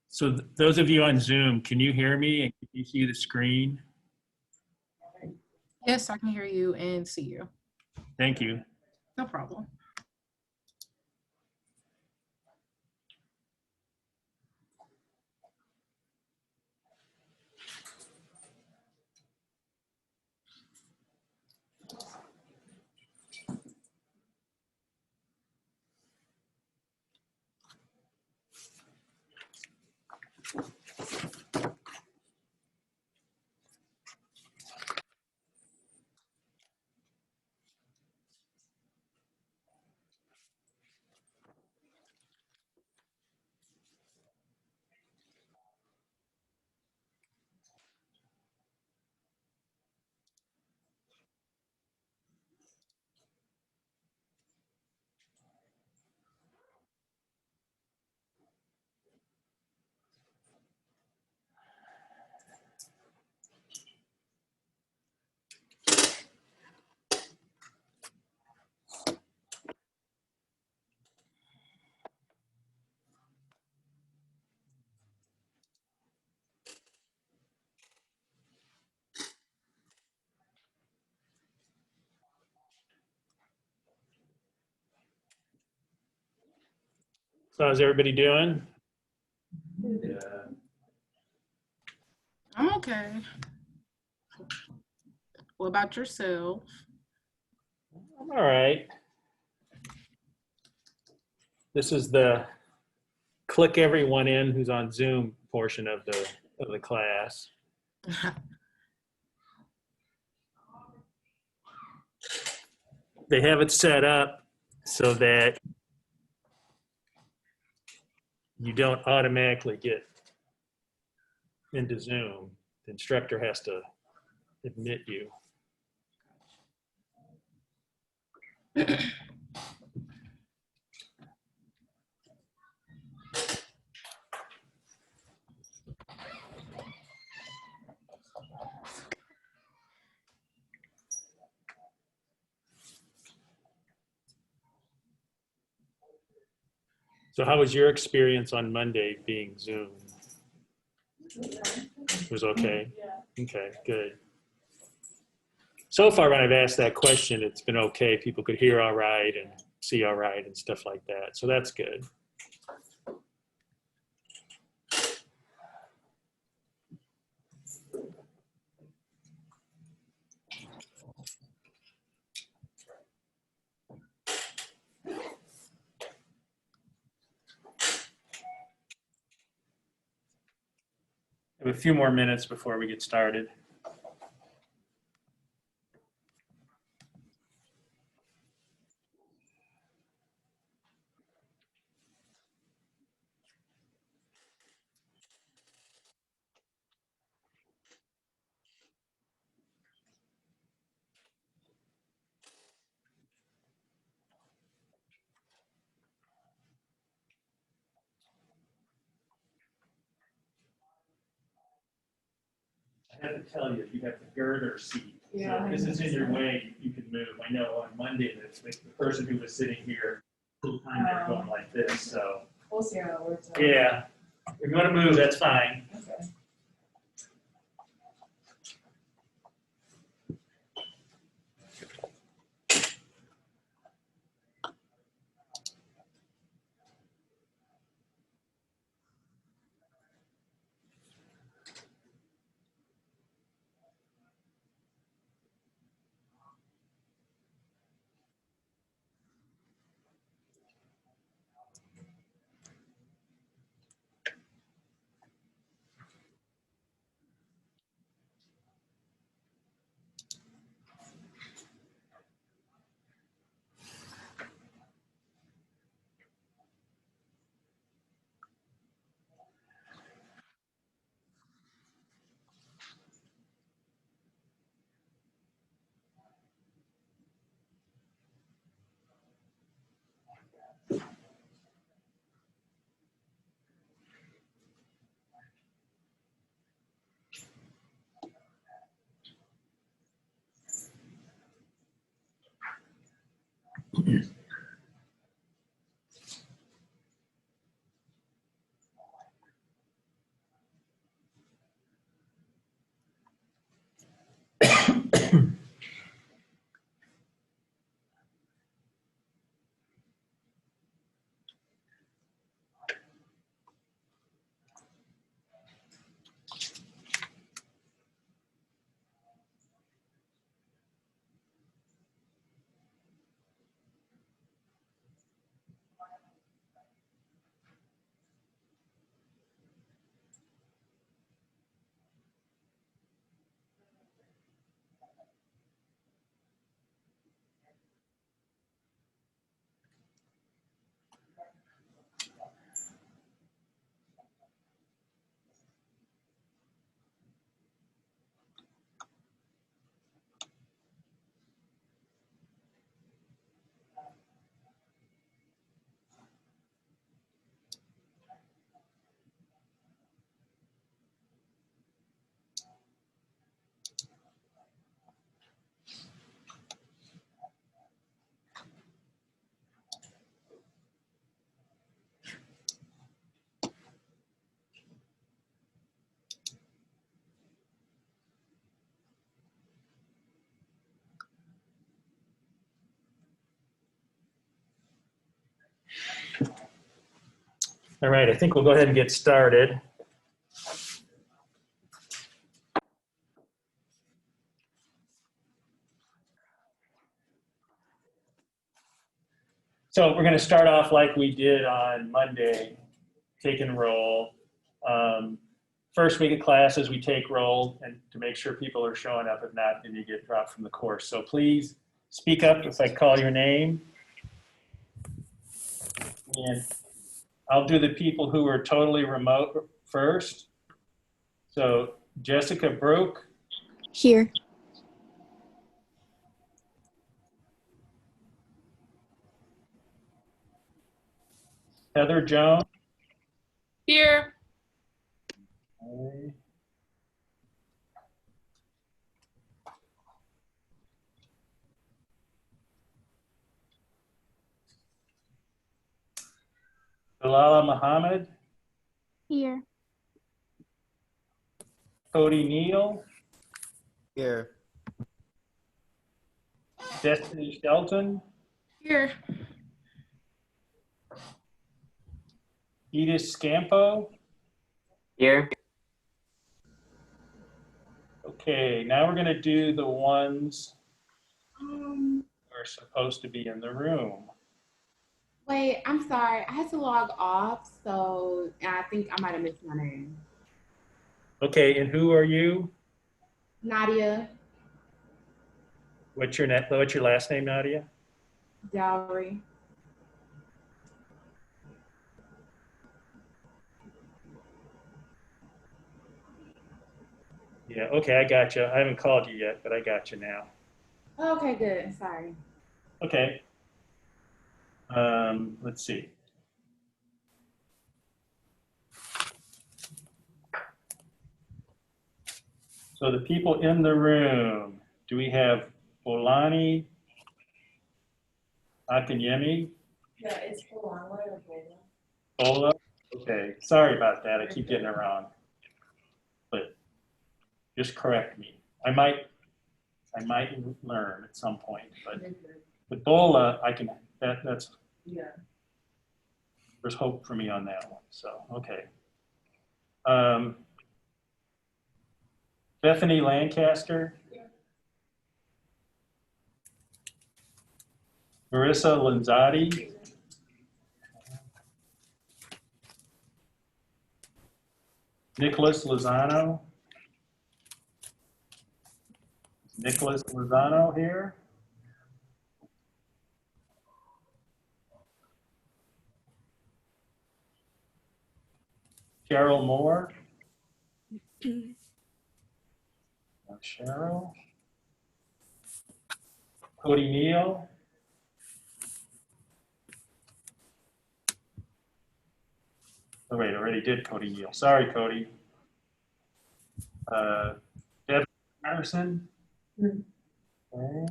So those of you on Zoom, can you hear me and can you see the screen? Yes, I can hear you and see you. Thank you. No problem. So how's everybody doing? Yeah. I'm okay. What about yourself? I'm all right. This is the click everyone in who's on Zoom portion of the class. They have it set up so that you don't automatically get into Zoom. The instructor has to admit you. So how was your experience on Monday being Zoom? It was okay? Yeah. Okay, good. So far when I've asked that question, it's been okay. People could hear all right and see all right and stuff like that. So that's good. We have a few more minutes before we get started. I have to tell you, you have the girder seat. Yeah. So if this is in your way, you can move. I know on Monday, the person who was sitting here, full time, they were going like this. So We'll see how it works out. yeah, if you want to move, that's fine. Okay. All right, I think we'll go ahead and get started. So we're going to start off like we did on Monday, take and roll. First week of classes, we take roll and to make sure people are showing up. If not, then you get dropped from the course. So please speak up if I call your name. And I'll do the people who are totally remote first. So Jessica Brook. Here. Heather Jones. Here. Okay. Bilal Muhammad. Here. Cody Neal. Here. Destiny Shelton. Here. Edith Scampo. Here. Okay, now we're going to do the ones Um, who are supposed to be in the room. Wait, I'm sorry. I had to log off, so I think I might have missed my name. Okay, and who are you? Nadia What's your last name, Nadia? Dowry. Yeah, okay, I got you. I haven't called you yet, but I got you now. Okay, good. Sorry. Okay. Let's see. So the people in the room, do we have Olani Akinyemi? Yeah, it's full on. What are they? Ola? Okay, sorry about that. I keep getting it wrong. But just correct me. I might learn at some point, but with Bola, I can, that's, Yeah. there's hope for me on that one. So, okay. Bethany Lancaster. Marissa Lanzati. Nicholas Lozano. Nicholas Lozano here. Cheryl Moore. Cheryl. Cody Neal. Oh wait, I already did Cody Neal. Sorry, Cody. Deb Patterson. Okay.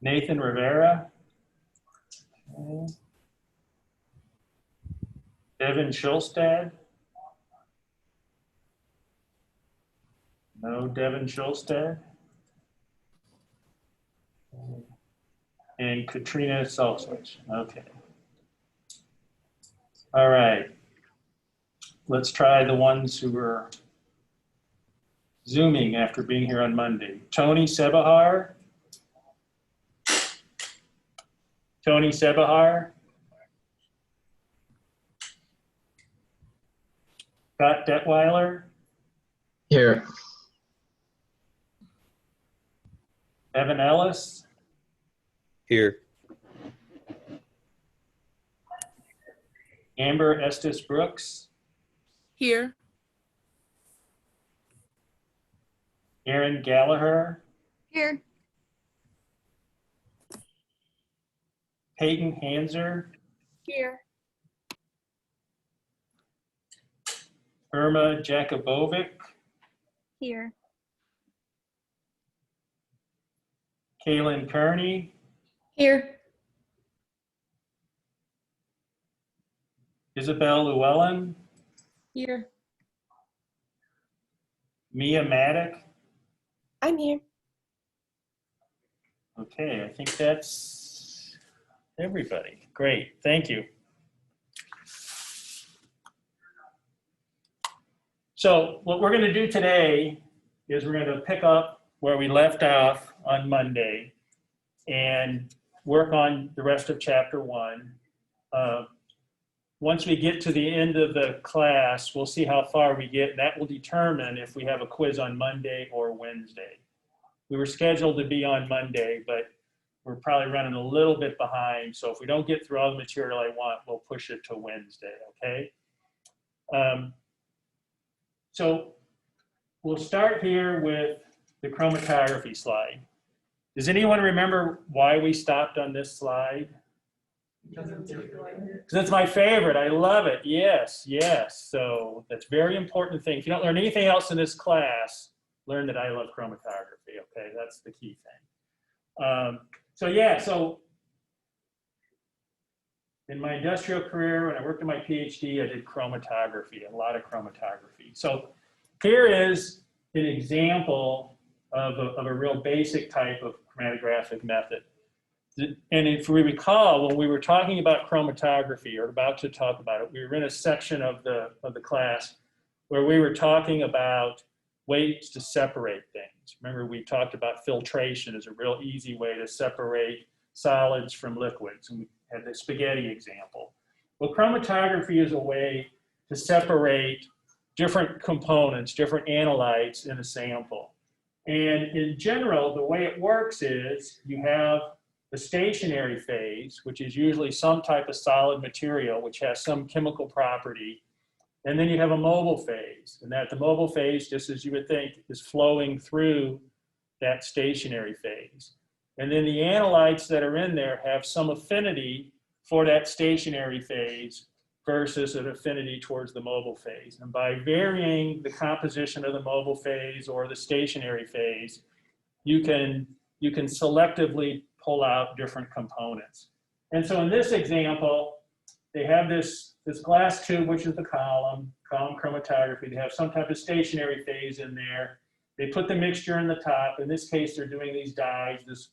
Nathan Rivera. Okay. Devin Schulstad. No Devin Schulstad. And Katrina Salswich. Okay. All right. Let's try the ones who were Zooming after being here on Monday. Tony Sebahar. Tony Sebahar. Scott Detweiler. Here. Evan Ellis. Here. Amber Estes Brooks. Here. Aaron Gallagher. Here. Peyton Hanser. Here. Irma Jakubovic. Here. Kaylin Kearney. Here. Isabel Llewellyn. Here. Mia Maddock. I'm here. Okay, I think that's everybody. Great, thank you. So what we're going to do today is we're going to pick up where we left off on Monday and work on the rest of chapter 1. Once we get to the end of the class, we'll see how far we get, and that will determine if we have a quiz on Monday or Wednesday. We were scheduled to be on Monday, but we're probably running a little bit behind. So if we don't get through all the material I want, we'll push it to Wednesday, okay? So we'll start here with the chromatography slide. Does anyone remember why we stopped on this slide? Because it's my favorite. I love it. Yes, yes. So that's a very important thing. If you don't learn anything else in this class, learn that I love chromatography. Okay, that's the key thing. So in my industrial career, when I worked in my PhD, I did chromatography, a lot of chromatography. So here is an example of a real basic type of chromatographic method. And if we recall, when we were talking about chromatography, or about to talk about it, we were in a section of the class where we were talking about ways to separate things. Remember, we talked about filtration as a real easy way to separate solids from liquids. And we had the spaghetti example. Well, chromatography is a way to separate different components, different analytes in a sample. And in general, the way it works is you have the stationary phase, which is usually some type of solid material which has some chemical property. And then you have a mobile phase, and that the mobile phase, just as you would think, is flowing through that stationary phase. And then the analytes that are in there have some affinity for that stationary phase versus an affinity towards the mobile phase. And by varying the composition of the mobile phase or the stationary phase, you can selectively pull out different components. And so in this example, they have this glass tube, which is the column chromatography. They have some type of stationary phase in there. They put the mixture in the top. In this case, they're doing these dyes, this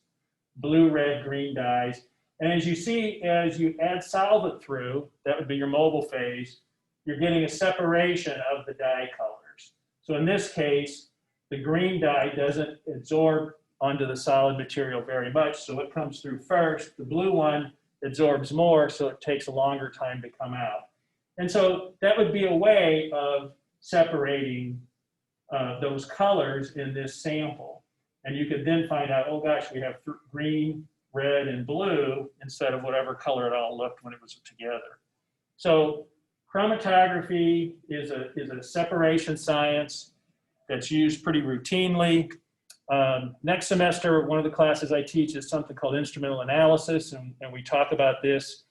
blue, red, green dyes. And as you see, as you add solvent through, that would be your mobile phase, you're getting a separation of the dye colors. So in this case, the green dye doesn't absorb onto the solid material very much, so it comes through first. The blue one absorbs more, so it takes a longer time to come out. And so that would be a way of separating those colors in this sample. And you could then find out, oh gosh, we have green, red, and blue instead of whatever color it all looked when it was together. So chromatography is a separation science that's used pretty routinely. Next semester, one of the classes I teach is something called instrumental analysis, and we talk about this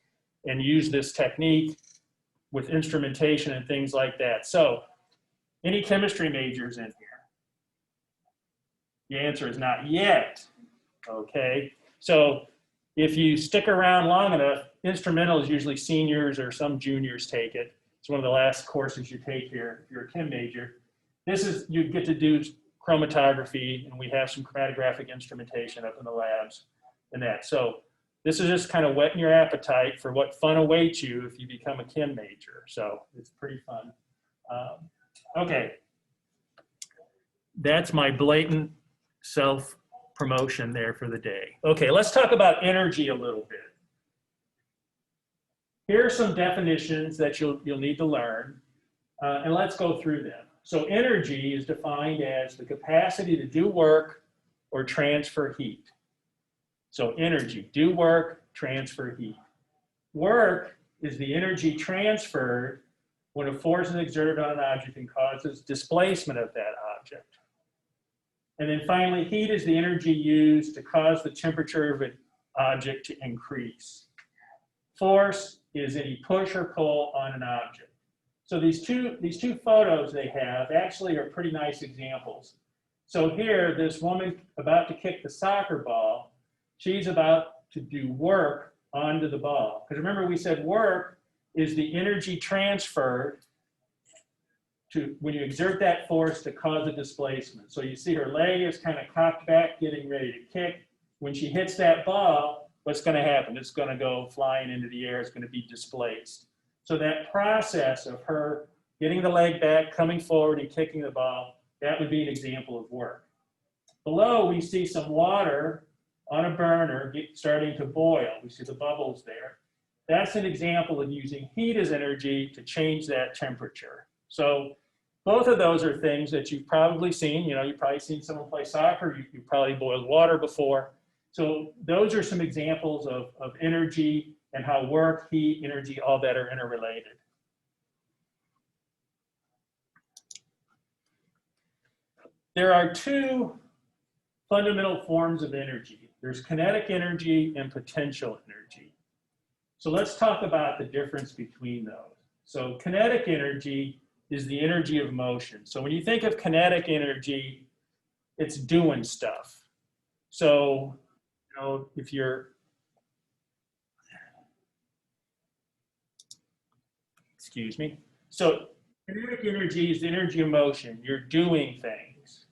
and use this technique with instrumentation and things like that. So, any chemistry majors in here? The answer is not yet, okay? So if you stick around long enough, instrumentals, usually seniors or some juniors take it. It's one of the last courses you take here if you're a chem major. This is, you get to do chromatography, and we have some chromatographic instrumentation up in the labs and that. So this is just kind of whetting your appetite for what fun awaits you if you become a chem major. So it's pretty fun. Okay. That's my blatant self-promotion there for the day. Okay, let's talk about energy a little bit. Here are some definitions that you'll need to learn, and let's go through them. So energy is defined as the capacity to do work or transfer heat. So energy, do work, transfer heat. Work is the energy transferred when a force is exerted on an object and causes displacement of that object. And then finally, heat is the energy used to cause the temperature of an object to increase. Force is any push or pull on an object. So these two photos they have actually are pretty nice examples. So here, this woman about to kick the soccer ball, she's about to do work onto the ball. Because remember, we said work is the energy transferred to when you exert that force to cause a displacement. So you see her leg is kind of cocked back, getting ready to kick. When she hits that ball, what's going to happen? It's going to go flying into the air. It's going to be displaced. So that process of her getting the leg back, coming forward and kicking the ball, that would be an example of work. Below, we see some water on a burner starting to boil. We see the bubbles there. That's an example of using heat as energy to change that temperature. So both of those are things that you've probably seen. You know, you've probably seen someone play soccer. You've probably boiled water before. So those are some examples of energy and how work, heat, energy, all that are interrelated. There are two fundamental forms of energy. There's kinetic energy and potential energy. So let's talk about the difference between those. So kinetic energy is the energy of motion. So when you think of kinetic energy, it's doing stuff. So, you know, if you're, excuse me. So kinetic energy is the energy of motion. You're doing things.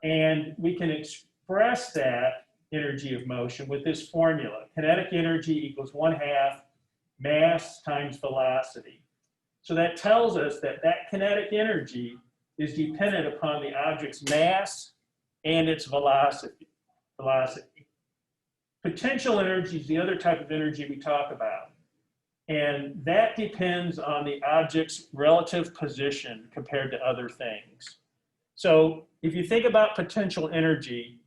And we can express that energy of motion with this formula. Kinetic energy equals 1/2 mass times velocity. So that tells us that that kinetic energy is dependent upon the object's mass and its velocity. Potential energy is the other type of energy we talk about. And that depends on the object's relative position compared to other things. So if you think about potential energy,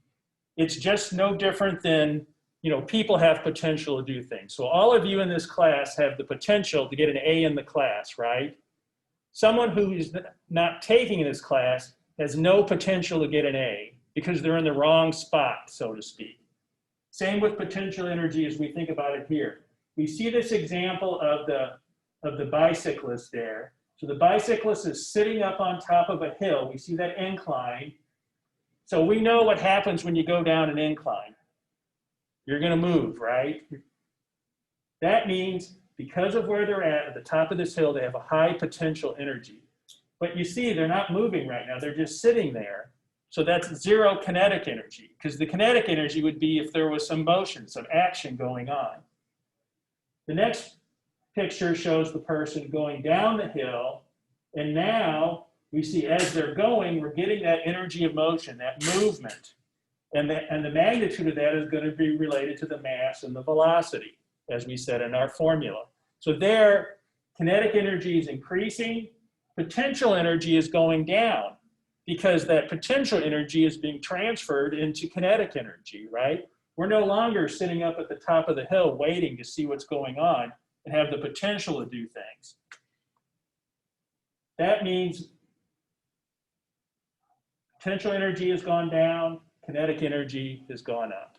it's just no different than, you know, people have potential to do things. So all of you in this class have the potential to get an A in the class, right? Someone who is not taking this class has no potential to get an A because they're in the wrong spot, so to speak. Same with potential energy as we think about it here. We see this example of the bicyclist there. So the bicyclist is sitting up on top of a hill. We see that incline. So we know what happens when you go down an incline. You're going to move, right? That means because of where they're at the top of this hill, they have a high potential energy. But you see, they're not moving right now. They're just sitting there. So that's zero kinetic energy, because the kinetic energy would be if there was some motion, some action going on. The next picture shows the person going down the hill, and now we see as they're going, we're getting that energy of motion, that movement. And the magnitude of that is going to be related to the mass and the velocity, as we said in our formula. So there, kinetic energy is increasing, potential energy is going down, because that potential energy is being transferred into kinetic energy, right? We're no longer sitting up at the top of the hill waiting to see what's going on and have the potential to do things. That means potential energy has gone down, kinetic energy has gone up.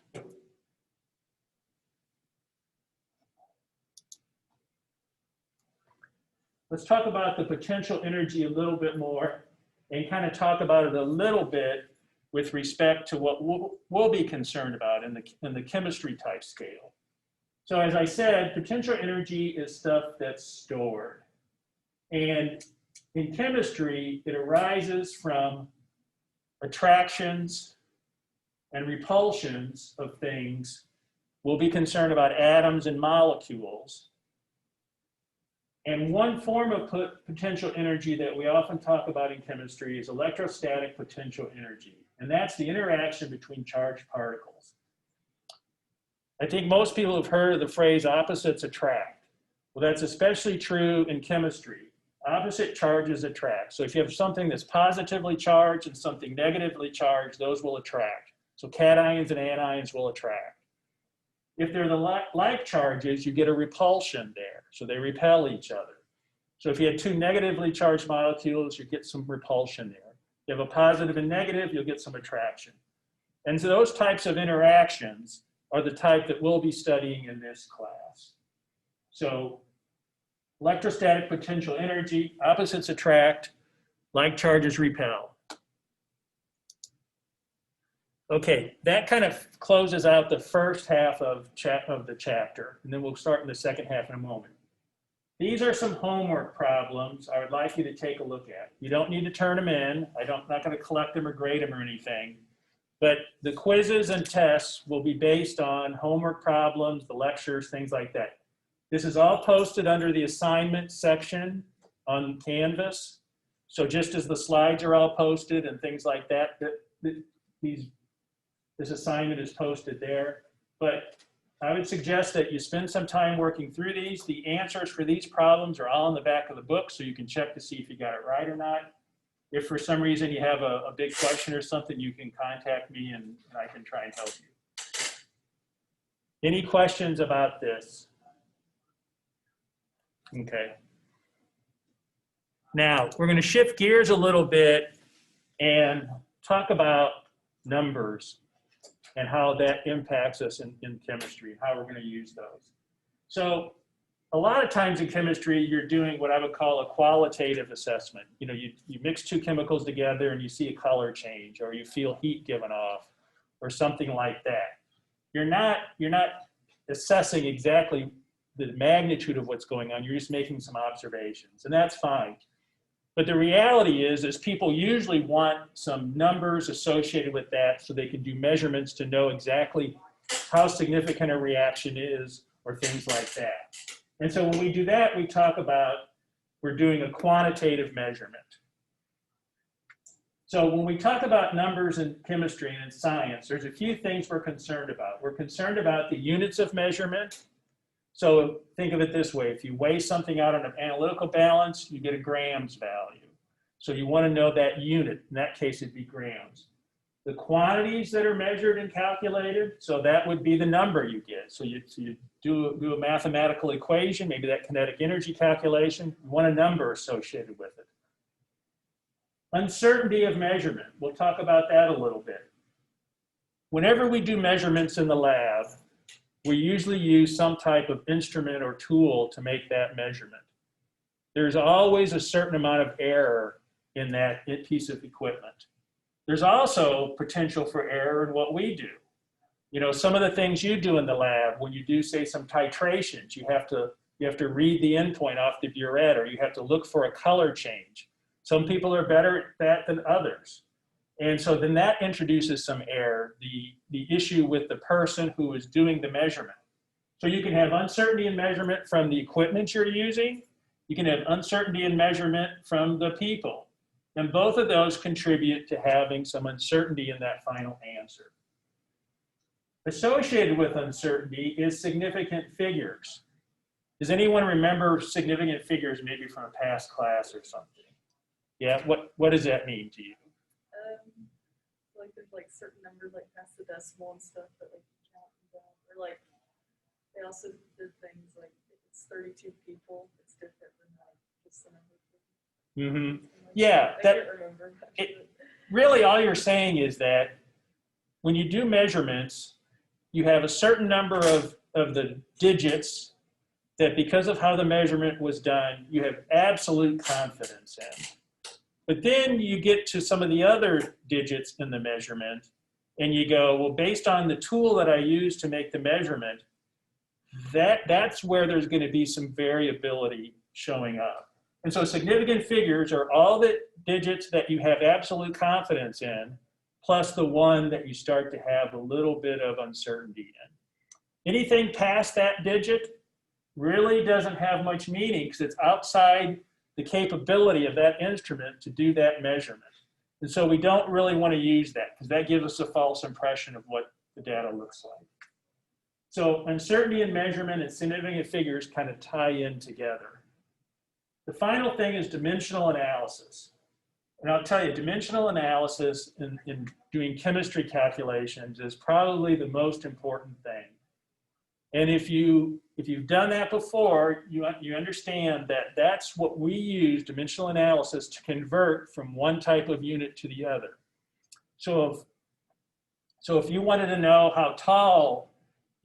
Let's talk about the potential energy a little bit more and kind of talk about it a little bit with respect to what we'll be concerned about in the chemistry type scale. So as I said, potential energy is stuff that's stored. And in chemistry, it arises from attractions and repulsions of things. We'll be concerned about atoms and molecules. And one form of potential energy that we often talk about in chemistry is electrostatic potential energy. And that's the interaction between charged particles. I think most people have heard of the phrase opposites attract. Well, that's especially true in chemistry. Opposite charges attract. So if you have something that's positively charged and something negatively charged, those will attract. So cations and anions will attract. If they're the like charges, you get a repulsion there. So they repel each other. So if you had two negatively charged molecules, you get some repulsion there. You have a positive and negative, you'll get some attraction. And so those types of interactions are the type that we'll be studying in this class. So electrostatic potential energy, opposites attract, like charges repel. Okay, that kind of closes out the first half of the chapter, and then we'll start in the second half in a moment. These are some homework problems I would like you to take a look at. You don't need to turn them in. I'm not going to collect them or grade them or anything. But the quizzes and tests will be based on homework problems, the lectures, things like that. This is all posted under the assignment section on Canvas. So just as the slides are all posted and things like that, this assignment is posted there. But I would suggest that you spend some time working through these. The answers for these problems are all in the back of the book, so you can check to see if you got it right or not. If for some reason you have a big question or something, you can contact me and I can try and help you. Any questions about this? Okay. Now, we're going to shift gears a little bit and talk about numbers and how that impacts us in chemistry, how we're going to use those. So a lot of times in chemistry, you're doing what I would call a qualitative assessment. You know, you mix two chemicals together and you see a color change, or you feel heat given off, or something like that. You're not assessing exactly the magnitude of what's going on. You're just making some observations, and that's fine. But the reality is people usually want some numbers associated with that so they can do measurements to know exactly how significant a reaction is or things like that. And so when we do that, we talk about we're doing a quantitative measurement. So when we talk about numbers in chemistry and in science, there's a few things we're concerned about. We're concerned about the units of measurement. So think of it this way. If you weigh something out on an analytical balance, you get a grams value. So you want to know that unit. In that case, it'd be grams. The quantities that are measured and calculated, so that would be the number you get. So you do a mathematical equation, maybe that kinetic energy calculation, you want a number associated with it. Uncertainty of measurement, we'll talk about that a little bit. Whenever we do measurements in the lab, we usually use some type of instrument or tool to make that measurement. There's always a certain amount of error in that piece of equipment. There's also potential for error in what we do. You know, some of the things you do in the lab, when you do, say, some titrations, you have to read the endpoint off the burette, or you have to look for a color change. Some people are better at that than others. And so then that introduces some error, the issue with the person who is doing the measurement. So you can have uncertainty in measurement from the equipment you're using. You can have uncertainty in measurement from the people. And both of those contribute to having some uncertainty in that final answer. Associated with uncertainty is significant figures. Does anyone remember significant figures maybe from a past class or something? Yeah, what does that mean to you? Like there's like certain numbers like past the decimal and stuff that like you count them down. Or like they also did things like if it's 32 people, it's different than like just the number of people. Mm-hmm. Like, Yeah, I can't remember. Really all you're saying is that when you do measurements, you have a certain number of the digits that because of how the measurement was done, you have absolute confidence in. But then you get to some of the other digits in the measurement and you go, well, based on the tool that I use to make the measurement, that's where there's going to be some variability showing up. And so significant figures are all the digits that you have absolute confidence in, plus the one that you start to have a little bit of uncertainty in. Anything past that digit really doesn't have much meaning because it's outside the capability of that instrument to do that measurement. And so we don't really want to use that because that gives us a false impression of what the data looks like. So uncertainty in measurement and significant figures kind of tie in together. The final thing is dimensional analysis. And I'll tell you, dimensional analysis in doing chemistry calculations is probably the most important thing. And if you've done that before, you understand that that's what we use dimensional analysis to convert from one type of unit to the other. So if you wanted to know how tall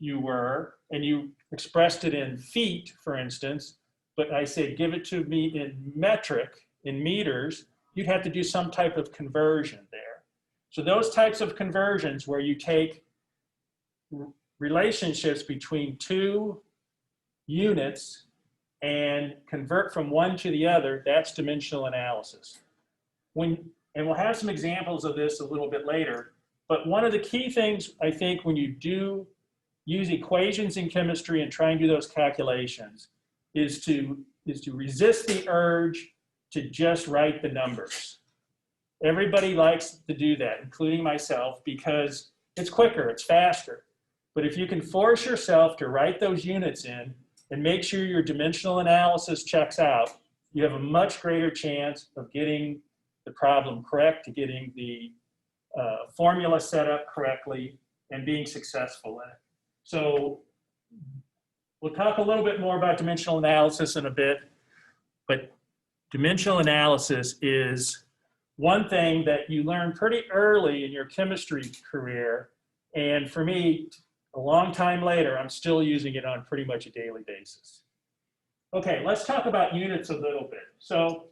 you were and you expressed it in feet, for instance, but I say give it to me in metric, in meters, you'd have to do some type of conversion there. So those types of conversions where you take relationships between two units and convert from one to the other, that's dimensional analysis. And we'll have some examples of this a little bit later, but one of the key things I think when you do use equations in chemistry and try and do those calculations is to resist the urge to just write the numbers. Everybody likes to do that, including myself, because it's quicker, it's faster. But if you can force yourself to write those units in and make sure your dimensional analysis checks out, you have a much greater chance of getting the problem correct, to getting the formula set up correctly, and being successful in it. So we'll talk a little bit more about dimensional analysis in a bit, but dimensional analysis is one thing that you learn pretty early in your chemistry career. And for me, a long time later, I'm still using it on pretty much a daily basis. Okay, let's talk about units a little bit. So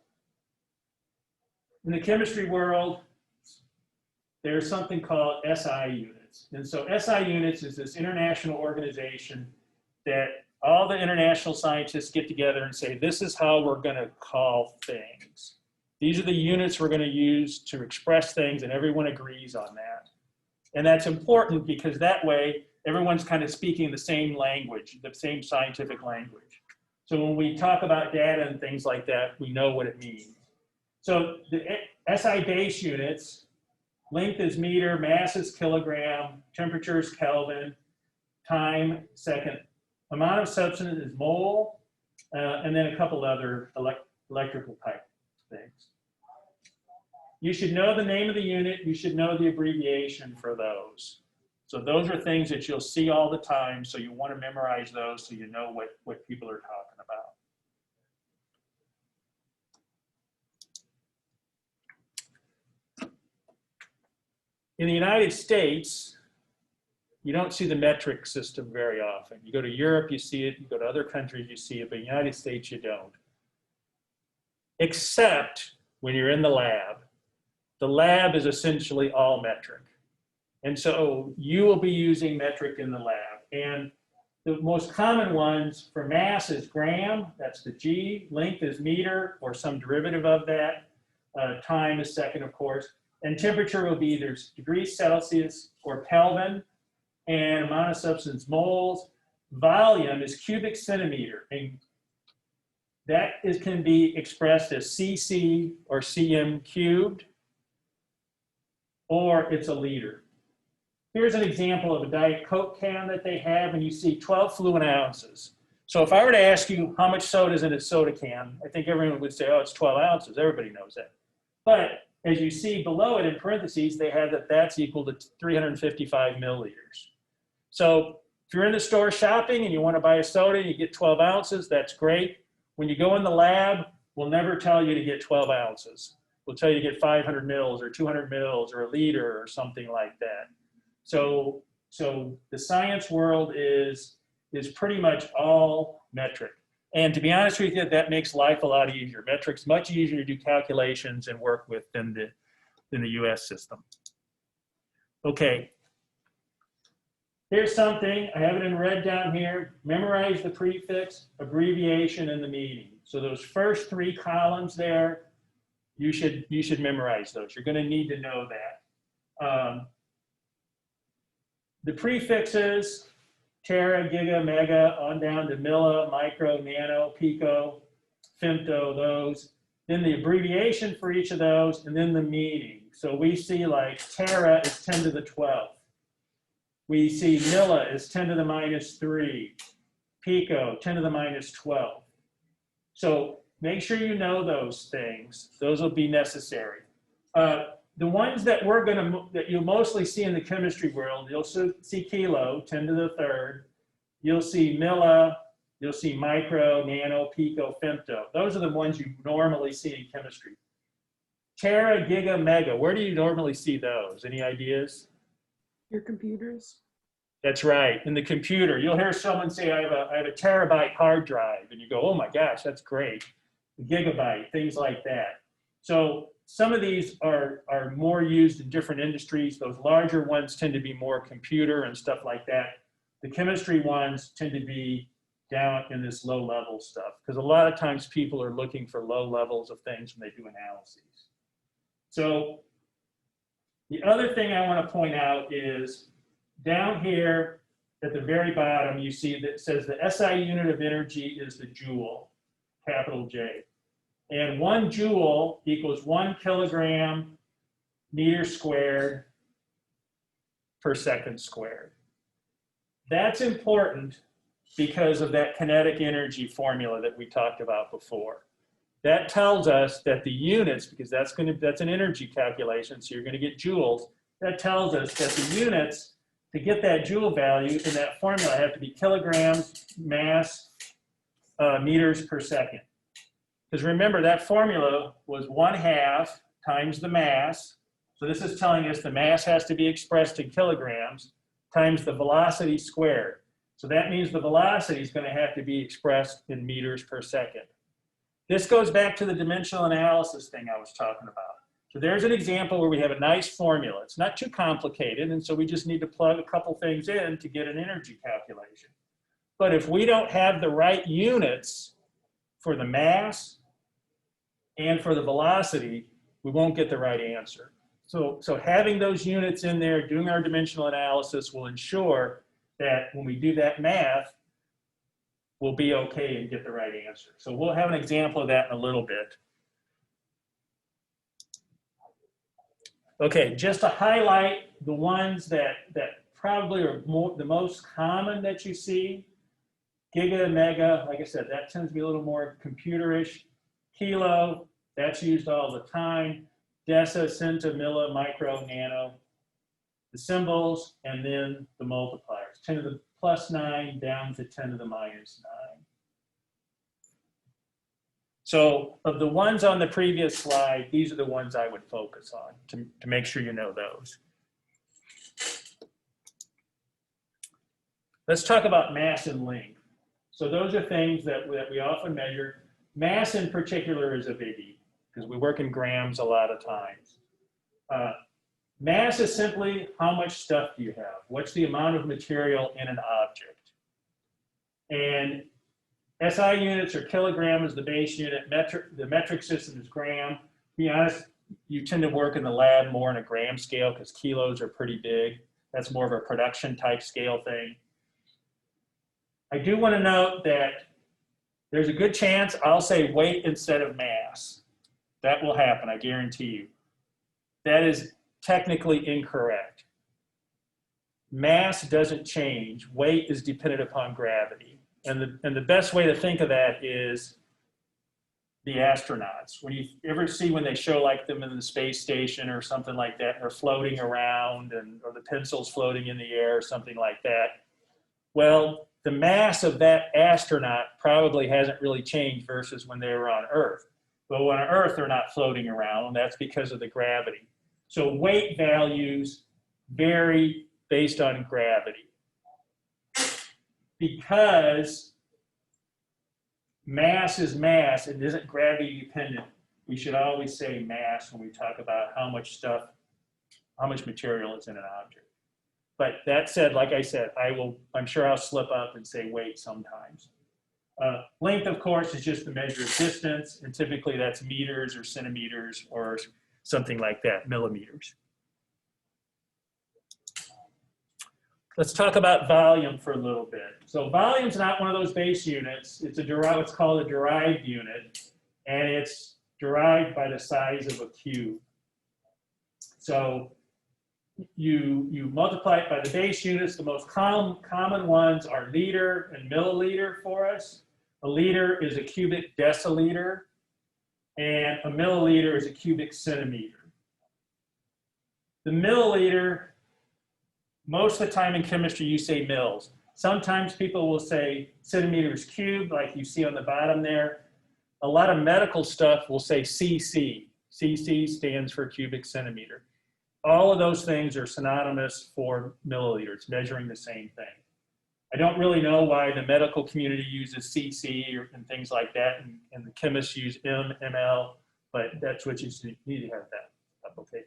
in the chemistry world, there's something called SI units. And so SI units is this international organization that all the international scientists get together and say, this is how we're going to call things. These are the units we're going to use to express things, and everyone agrees on that. And that's important because that way, everyone's kind of speaking the same language, the same scientific language. So when we talk about data and things like that, we know what it means. So the SI base units, length is meter, mass is kilogram, temperature is Kelvin, time second, amount of substance is mole, and then a couple other electrical type things. You should know the name of the unit. You should know the abbreviation for those. So those are things that you'll see all the time. So you want to memorize those so you know what people are talking about. In the United States, you don't see the metric system very often. You go to Europe, you see it. You go to other countries, you see it. But in the United States, you don't. Except when you're in the lab. The lab is essentially all metric. And so you will be using metric in the lab. And the most common ones for mass is gram, that's the G. Length is meter or some derivative of that. Time is second, of course. And temperature will be either degrees Celsius or Kelvin. And amount of substance, moles. Volume is cubic centimeter. And that can be expressed as cc or cm cubed, or it's a liter. Here's an example of a Diet Coke can that they have, and you see 12 fluid ounces. So if I were to ask you how much soda is in a soda can, I think everyone would say, oh, it's 12 ounces. Everybody knows that. But as you see below it in parentheses, they have that that's equal to 355 milliliters. So if you're in the store shopping and you want to buy a soda and you get 12 ounces, that's great. When you go in the lab, we'll never tell you to get 12 ounces. We'll tell you to get 500 mils or 200 mils or a liter or something like that. So the science world is pretty much all metric. And to be honest with you, that makes life a lot easier. Metrics much easier to do calculations and work with than the US system. Okay. Here's something, I have it in red down here. Memorize the prefix, abbreviation, and the meaning. So those first 3 columns there, you should memorize those. You're going to need to know that. The prefixes, tera, giga, mega, on down to milli, micro, nano, pico, femto, those. Then the abbreviation for each of those, and then the meaning. So we see like tera is 10 to the 12th. We see milli is 10 to the minus 3. Pico, 10 to the minus 12. So make sure you know those things. Those will be necessary. The ones that that you'll mostly see in the chemistry world, you'll see kilo, 10 to the 3rd. You'll see milli, you'll see micro, nano, pico, femto. Those are the ones you normally see in chemistry. Tera, giga, mega, where do you normally see those? Any ideas? Your computers. That's right, in the computer. You'll hear someone say, I have a terabyte hard drive, and you go, oh my gosh, that's great. Gigabyte, things like that. So some of these are more used in different industries. Those larger ones tend to be more computer and stuff like that. The chemistry ones tend to be down in this low level stuff, because a lot of times people are looking for low levels of things when they do analyses. So the other thing I want to point out is down here at the very bottom, you see that it says the SI unit of energy is the joule, capital J. And 1 joule equals 1 kilogram meter squared per second squared. That's important because of that kinetic energy formula that we talked about before. That tells us that the units, because that's an energy calculation, so you're going to get joules, that tells us that the units, to get that joule value in that formula, have to be kilograms, mass, meters per second. Because remember, that formula was 1/2 times the mass. So this is telling us the mass has to be expressed in kilograms times the velocity squared. So that means the velocity is going to have to be expressed in meters per second. This goes back to the dimensional analysis thing I was talking about. So there's an example where we have a nice formula. It's not too complicated, and so we just need to plug a couple things in to get an energy calculation. But if we don't have the right units for the mass and for the velocity, we won't get the right answer. So having those units in there, doing our dimensional analysis will ensure that when we do that math, we'll be okay and get the right answer. So we'll have an example of that in a little bit. Okay, just to highlight the ones that probably are the most common that you see. Giga, mega, like I said, that tends to be a little more computerish. Kilo, that's used all the time. Deci, centa, milli, micro, nano. The symbols, and then the multipliers. 10 to the plus 9 down to 10 to the minus 9. So of the ones on the previous slide, these are the ones I would focus on to make sure you know those. Let's talk about mass and length. So those are things that we often measure. Mass in particular is a biggie because we work in grams a lot of times. Mass is simply how much stuff do you have? What's the amount of material in an object? And SI units are kilogram is the base unit. The metric system is gram. To be honest, you tend to work in the lab more in a gram scale because kilos are pretty big. That's more of a production type scale thing. I do want to note that there's a good chance I'll say weight instead of mass. That will happen, I guarantee you. That is technically incorrect. Mass doesn't change. Weight is dependent upon gravity. And the best way to think of that is the astronauts. When you ever see when they show like them in the space station or something like that, they're floating around or the pencil's floating in the air or something like that. Well, the mass of that astronaut probably hasn't really changed versus when they were on Earth. But on Earth, they're not floating around, and that's because of the gravity. So weight values vary based on gravity. Because mass is mass. It isn't gravity dependent. We should always say mass when we talk about how much stuff, how much material is in an object. But that said, like I said, I'm sure I'll slip up and say weight sometimes. Length, of course, is just the measure of distance, and typically that's meters or centimeters or something like that, millimeters. Let's talk about volume for a little bit. So volume's not one of those base units. It's what's called a derived unit, and it's derived by the size of a cube. So you multiply it by the base units. The most common ones are liter and milliliter for us. A liter is a cubic deciliter, and a milliliter is a cubic centimeter. The milliliter, most of the time in chemistry you say mils. Sometimes people will say centimeters cubed, like you see on the bottom there. A lot of medical stuff will say cc. cc stands for cubic centimeter. All of those things are synonymous for milliliters, measuring the same thing. I don't really know why the medical community uses cc and things like that, and the chemists use ml, but that's what you need to have that. Okay.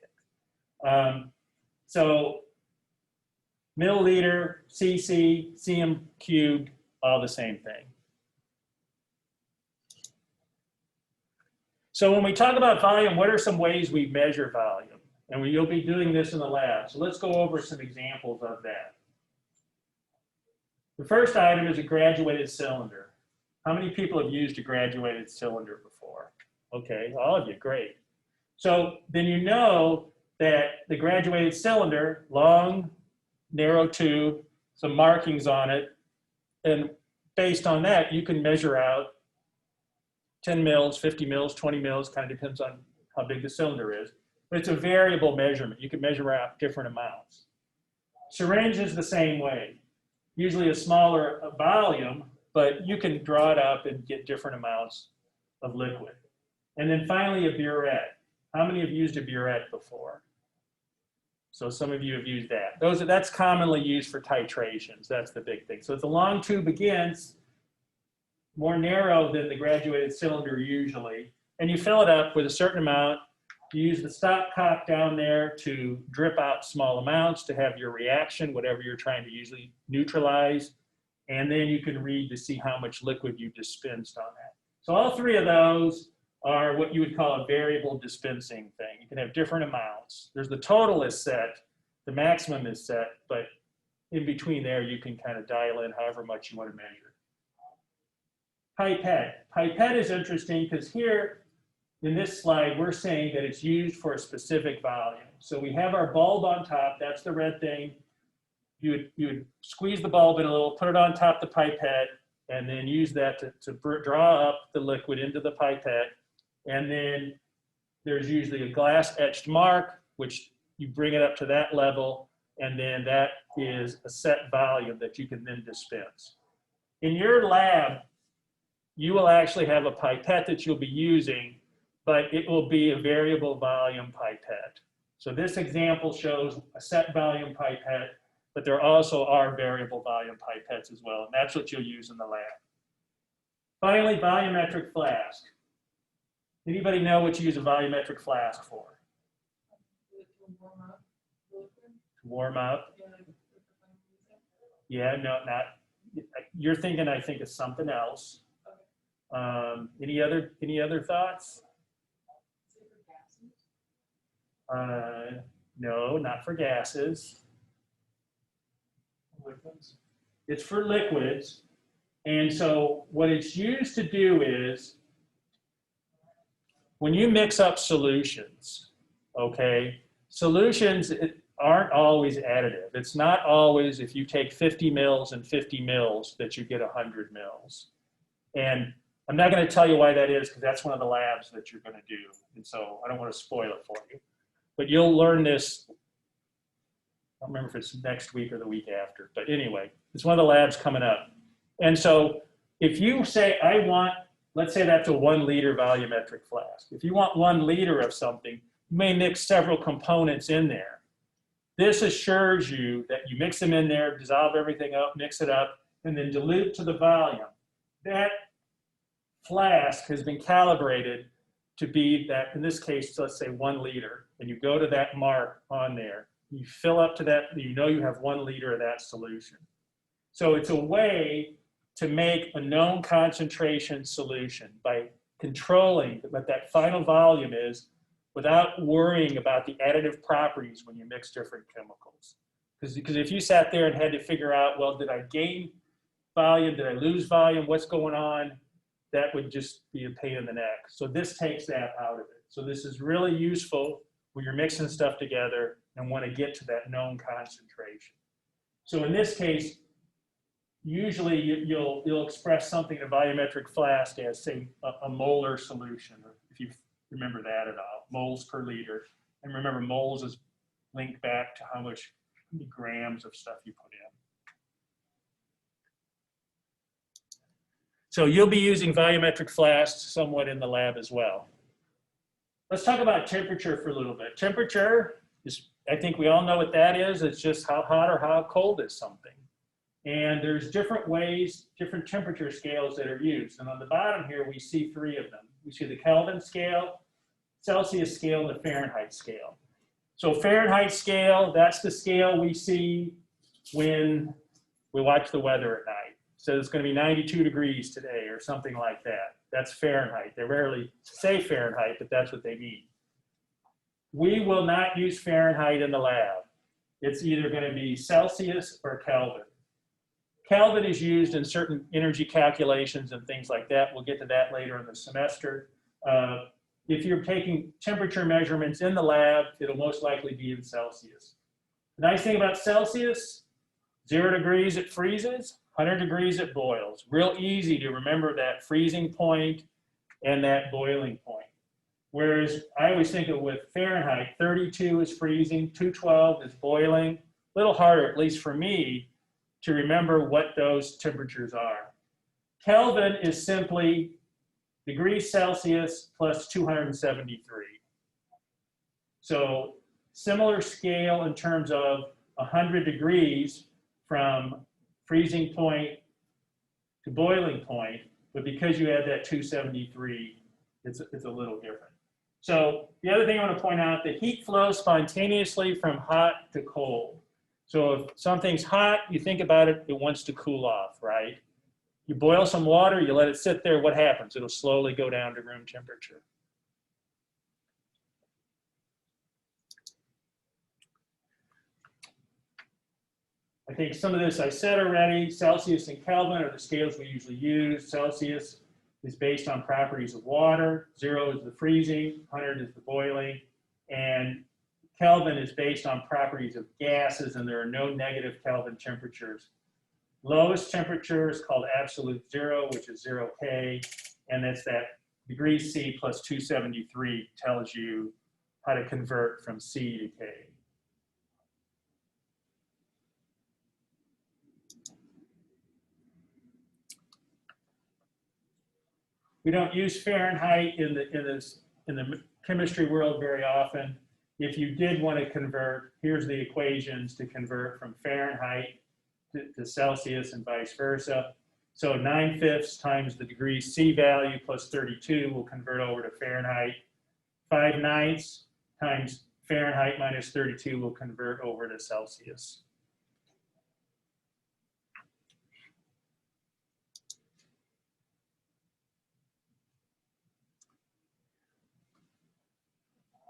So milliliter, cc, cm cubed, all the same thing. So when we talk about volume, what are some ways we measure volume? And you'll be doing this in the lab. So let's go over some examples of that. The first item is a graduated cylinder. How many people have used a graduated cylinder before? Okay, all of you, great. So then you know that the graduated cylinder, long, narrow tube, some markings on it, and based on that, you can measure out 10 mils, 50 mils, 20 mils, kind of depends on how big the cylinder is. But it's a variable measurement. You can measure out different amounts. Syringe is the same way. Usually a smaller volume, but you can draw it up and get different amounts of liquid. And then finally, a burette. How many have used a burette before? So some of you have used that. That's commonly used for titrations. That's the big thing. So it's a long tube begins, more narrow than the graduated cylinder usually, and you fill it up with a certain amount. You use the stopcock down there to drip out small amounts to have your reaction, whatever you're trying to usually neutralize, and then you can read to see how much liquid you dispensed on that. So all three of those are what you would call a variable dispensing thing. You can have different amounts. There's the total is set, the maximum is set, but in between there you can kind of dial in however much you want to measure. Pipette. Pipette is interesting because here in this slide, we're saying that it's used for a specific volume. So we have our bulb on top, that's the red thing. You would squeeze the bulb in a little, put it on top of the pipette, and then use that to draw up the liquid into the pipette. And then there's usually a glass etched mark, which you bring it up to that level, and then that is a set volume that you can then dispense. In your lab, you will actually have a pipette that you'll be using, but it will be a variable volume pipette. So this example shows a set volume pipette, but there also are variable volume pipettes as well, and that's what you'll use in the lab. Finally, volumetric flask. Anybody know what you use a volumetric flask for? To warm up? Yeah, no, not. You're thinking, I think, of something else. Any other thoughts? No, not for gases. It's for liquids. And so what it's used to do is, when you mix up solutions, okay, solutions aren't always additive. It's not always if you take 50 mils and 50 mils that you get 100 mils. And I'm not going to tell you why that is because that's one of the labs that you're going to do. And so I don't want to spoil it for you. But you'll learn this, I don't remember if it's next week or the week after. But anyway, it's one of the labs coming up. And so if you say, I want, let's say that's a 1 liter volumetric flask. If you want 1 liter of something, you may mix several components in there. This assures you that you mix them in there, dissolve everything up, mix it up, and then dilute to the volume. That flask has been calibrated to be that, in this case, let's say 1 liter, and you go to that mark on there, you fill up to that, you know you have 1 liter of that solution. So it's a way to make a known concentration solution by controlling what that final volume is without worrying about the additive properties when you mix different chemicals. Because if you sat there and had to figure out, well, did I gain volume? Did I lose volume? What's going on? That would just be a pain in the neck. So this takes that out of it. So this is really useful when you're mixing stuff together and want to get to that known concentration. So in this case, usually you'll express something in a volumetric flask as, say, a molar solution, or if you remember that at all, moles per liter. And remember, moles is linked back to how many grams of stuff you put in. So you'll be using volumetric flasks somewhat in the lab as well. Let's talk about temperature for a little bit. Temperature is, I think we all know what that is. It's just how hot or how cold is something. And there's different ways, different temperature scales that are used. And on the bottom here, we see 3 of them. We see the Kelvin scale, Celsius scale, and the Fahrenheit scale. So Fahrenheit scale, that's the scale we see when we watch the weather at night. So it's going to be 92 degrees today or something like that. That's Fahrenheit. They rarely say Fahrenheit, but that's what they mean. We will not use Fahrenheit in the lab. It's either going to be Celsius or Kelvin. Kelvin is used in certain energy calculations and things like that. We'll get to that later in the semester. If you're taking temperature measurements in the lab, it'll most likely be in Celsius. The nice thing about Celsius, 0 degrees it freezes, 100 degrees it boils. Real easy to remember that freezing point and that boiling point. Whereas I always think of with Fahrenheit, 32 is freezing, 212 is boiling. A little harder, at least for me, to remember what those temperatures are. Kelvin is simply degrees Celsius plus 273. So similar scale in terms of 100 degrees from freezing point to boiling point, but because you add that 273, it's a little different. So the other thing I want to point out, the heat flows spontaneously from hot to cold. So if something's hot, you think about it, it wants to cool off, right? You boil some water, you let it sit there, what happens? It'll slowly go down to room temperature. I think some of this I said already. Celsius and Kelvin are the scales we usually use. Celsius is based on properties of water. 0 is the freezing, 100 is the boiling, and Kelvin is based on properties of gases, and there are no negative Kelvin temperatures. Lowest temperature is called absolute 0, which is 0 K, and that's that degrees C plus 273 tells you how to convert from C to K. We don't use Fahrenheit in the chemistry world very often. If you did want to convert, here's the equations to convert from Fahrenheit to Celsius and vice versa. So 9/5 times the degrees C value plus 32 will convert over to Fahrenheit. 5/9 times Fahrenheit minus 32 will convert over to Celsius.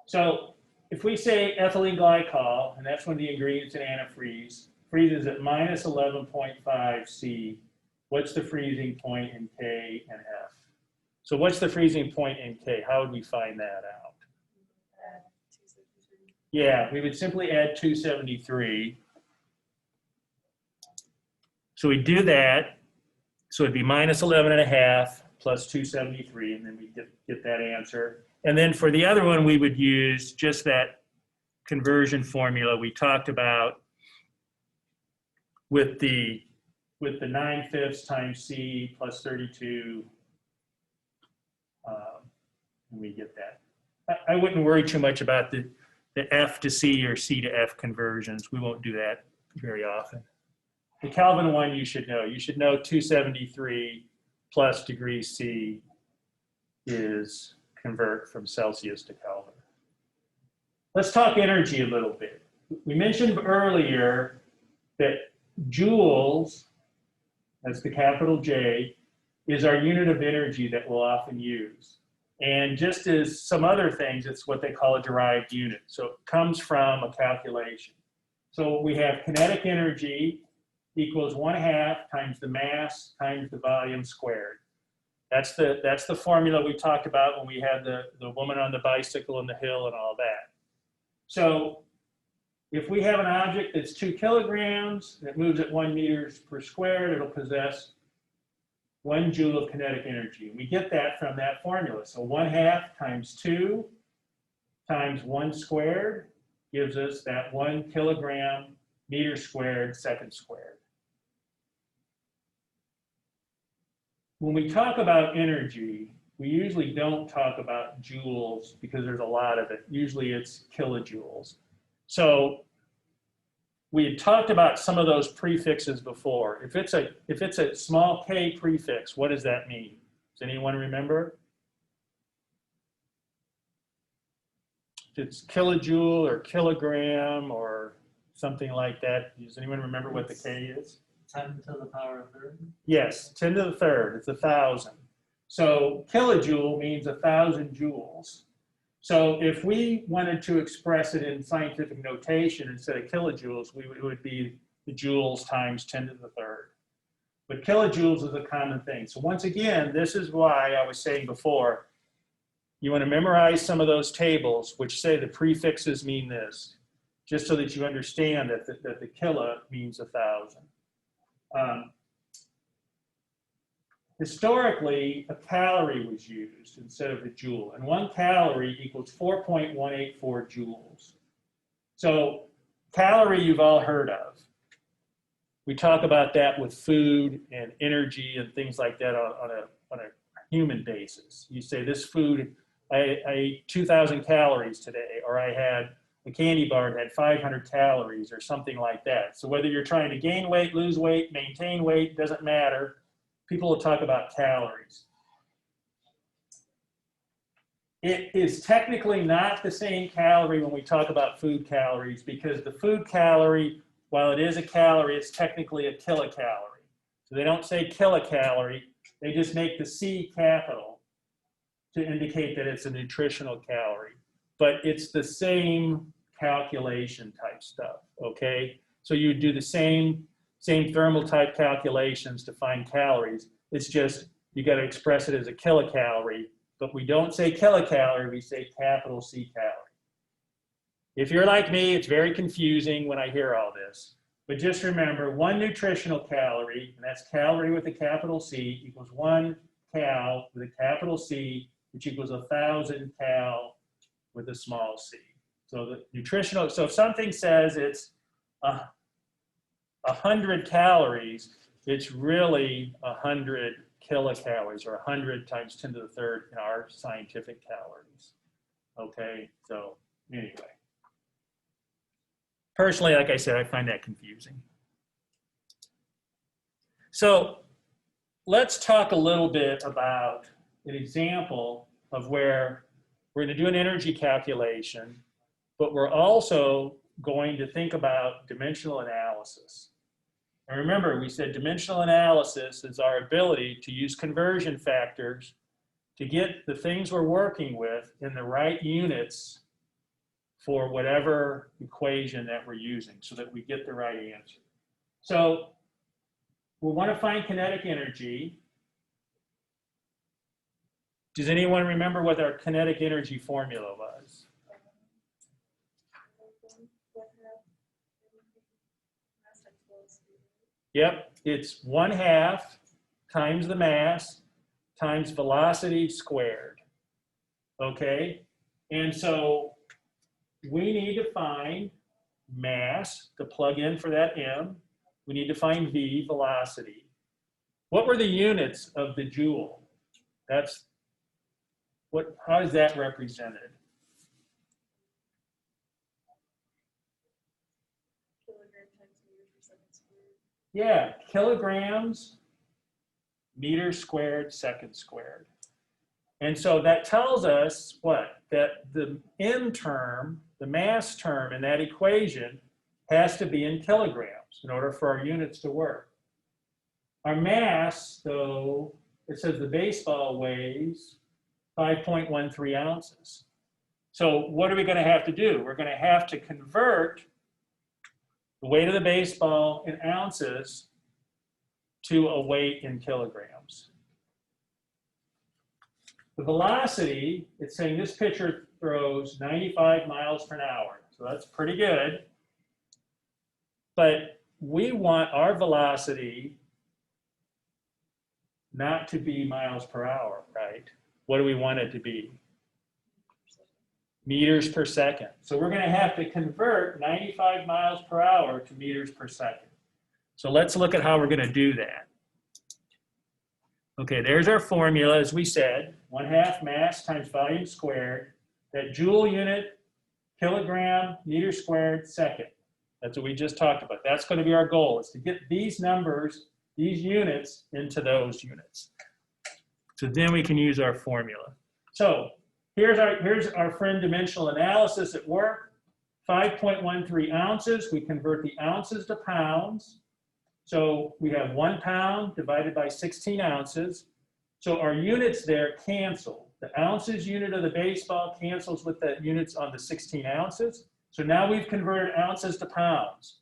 So if we say ethylene glycol, and that's one of the ingredients in antifreeze, freezes at minus 11.5 C, what's the freezing point in K and F? So what's the freezing point in K? How would we find that out? Yeah, we would simply add 273. So we do that. So it'd be minus 11.5 plus 273, and then we get that answer. And then for the other one, we would use just that conversion formula we talked about with the 9/5 times C plus 32, and we get that. I wouldn't worry too much about the F to C or C to F conversions. We won't do that very often. The Kelvin one you should know. You should know 273 plus degrees C is convert from Celsius to Kelvin. Let's talk energy a little bit. We mentioned earlier that joules, that's the capital J, is our unit of energy that we'll often use. And just as some other things, it's what they call a derived unit. So it comes from a calculation. So we have kinetic energy equals 1/2 times the mass times the volume squared. That's the formula we talked about when we had the woman on the bicycle and the hill and all that. So if we have an object that's 2 kilograms, that moves at 1 meters per squared, it'll possess 1 joule of kinetic energy. We get that from that formula. So 1/2 times 2 times 1 squared gives us that 1 kilogram meter squared second squared. When we talk about energy, we usually don't talk about joules because there's a lot of it. Usually it's kilojoules. So we had talked about some of those prefixes before. If it's a small k prefix, what does that mean? Does anyone remember? If it's kilojoule or kilogram or something like that, does anyone remember what the k is? 10 to the power of 3rd? Yes, 10 to the third, it's 1,000. So kilojoule means 1,000 joules. So if we wanted to express it in scientific notation instead of kilojoules, it would be the joules times 10 to the third. But kilojoules is a common thing. So once again, this is why I was saying before, you want to memorize some of those tables which say the prefixes mean this, just so that you understand that the kilo means 1,000. Historically, a calorie was used instead of a joule, and 1 calorie equals 4.184 joules. So calorie you've all heard of. We talk about that with food and energy and things like that on a human basis. You say this food, I ate 2,000 calories today, or I had a candy bar that had 500 calories or something like that. So whether you're trying to gain weight, lose weight, maintain weight, doesn't matter. People will talk about calories. It is technically not the same calorie when we talk about food calories, because the food calorie, while it is a calorie, it's technically a kilocalorie. So they don't say kilocalorie, they just make the C capital to indicate that it's a nutritional calorie. But it's the same calculation type stuff, okay? So you do the same thermal type calculations to find calories. It's just, you got to express it as a kilocalorie, but we don't say kilocalorie, we say capital C calorie. If you're like me, it's very confusing when I hear all this, but just remember 1 nutritional calorie, and that's calorie with a capital C, equals 1 cal with a capital C, which equals 1,000 cal with a small c. So the nutritional, so if something says it's 100 calories, it's really 100 kilocalories, or 100 times 10 to the third in our scientific calories. Okay, so anyway. Personally, like I said, I find that confusing. So let's talk a little bit about an example of where we're going to do an energy calculation, but we're also going to think about dimensional analysis. And remember, we said dimensional analysis is our ability to use conversion factors to get the things we're working with in the right units for whatever equation that we're using so that we get the right answer. So we want to find kinetic energy. Does anyone remember what our kinetic energy formula was? Yep, it's 1/2 times the mass times velocity squared. Okay, and so we need to find mass to plug in for that m. We need to find v, velocity. What were the units of the joule? That's what. How is that represented? Yeah, kilograms, meters squared, seconds squared. And so that tells us what? That the M term, the mass term in that equation has to be in kilograms in order for our units to work. Our mass, though, it says the baseball weighs 5.13 ounces. So what are we going to have to do? We're going to have to convert the weight of the baseball in ounces to a weight in kilograms. The velocity, it's saying this pitcher throws 95 miles per hour. So that's pretty good. But we want our velocity not to be miles per hour, right? What do we want it to be? Meters per second. So we're going to have to convert 95 miles per hour to meters per second. So let's look at how we're going to do that. Okay, there's our formula, as we said, 1/2 mass times volume squared. That joule unit, kilogram, meter squared, second. That's what we just talked about. That's going to be our goal, is to get these numbers, these units, into those units. So then we can use our formula. So here's our friend dimensional analysis at work. 5.13 ounces. We convert the ounces to pounds. So we have 1 pound divided by 16 ounces. So our units there cancel. The ounces unit of the baseball cancels with the units on the 16 ounces. So now we've converted ounces to pounds.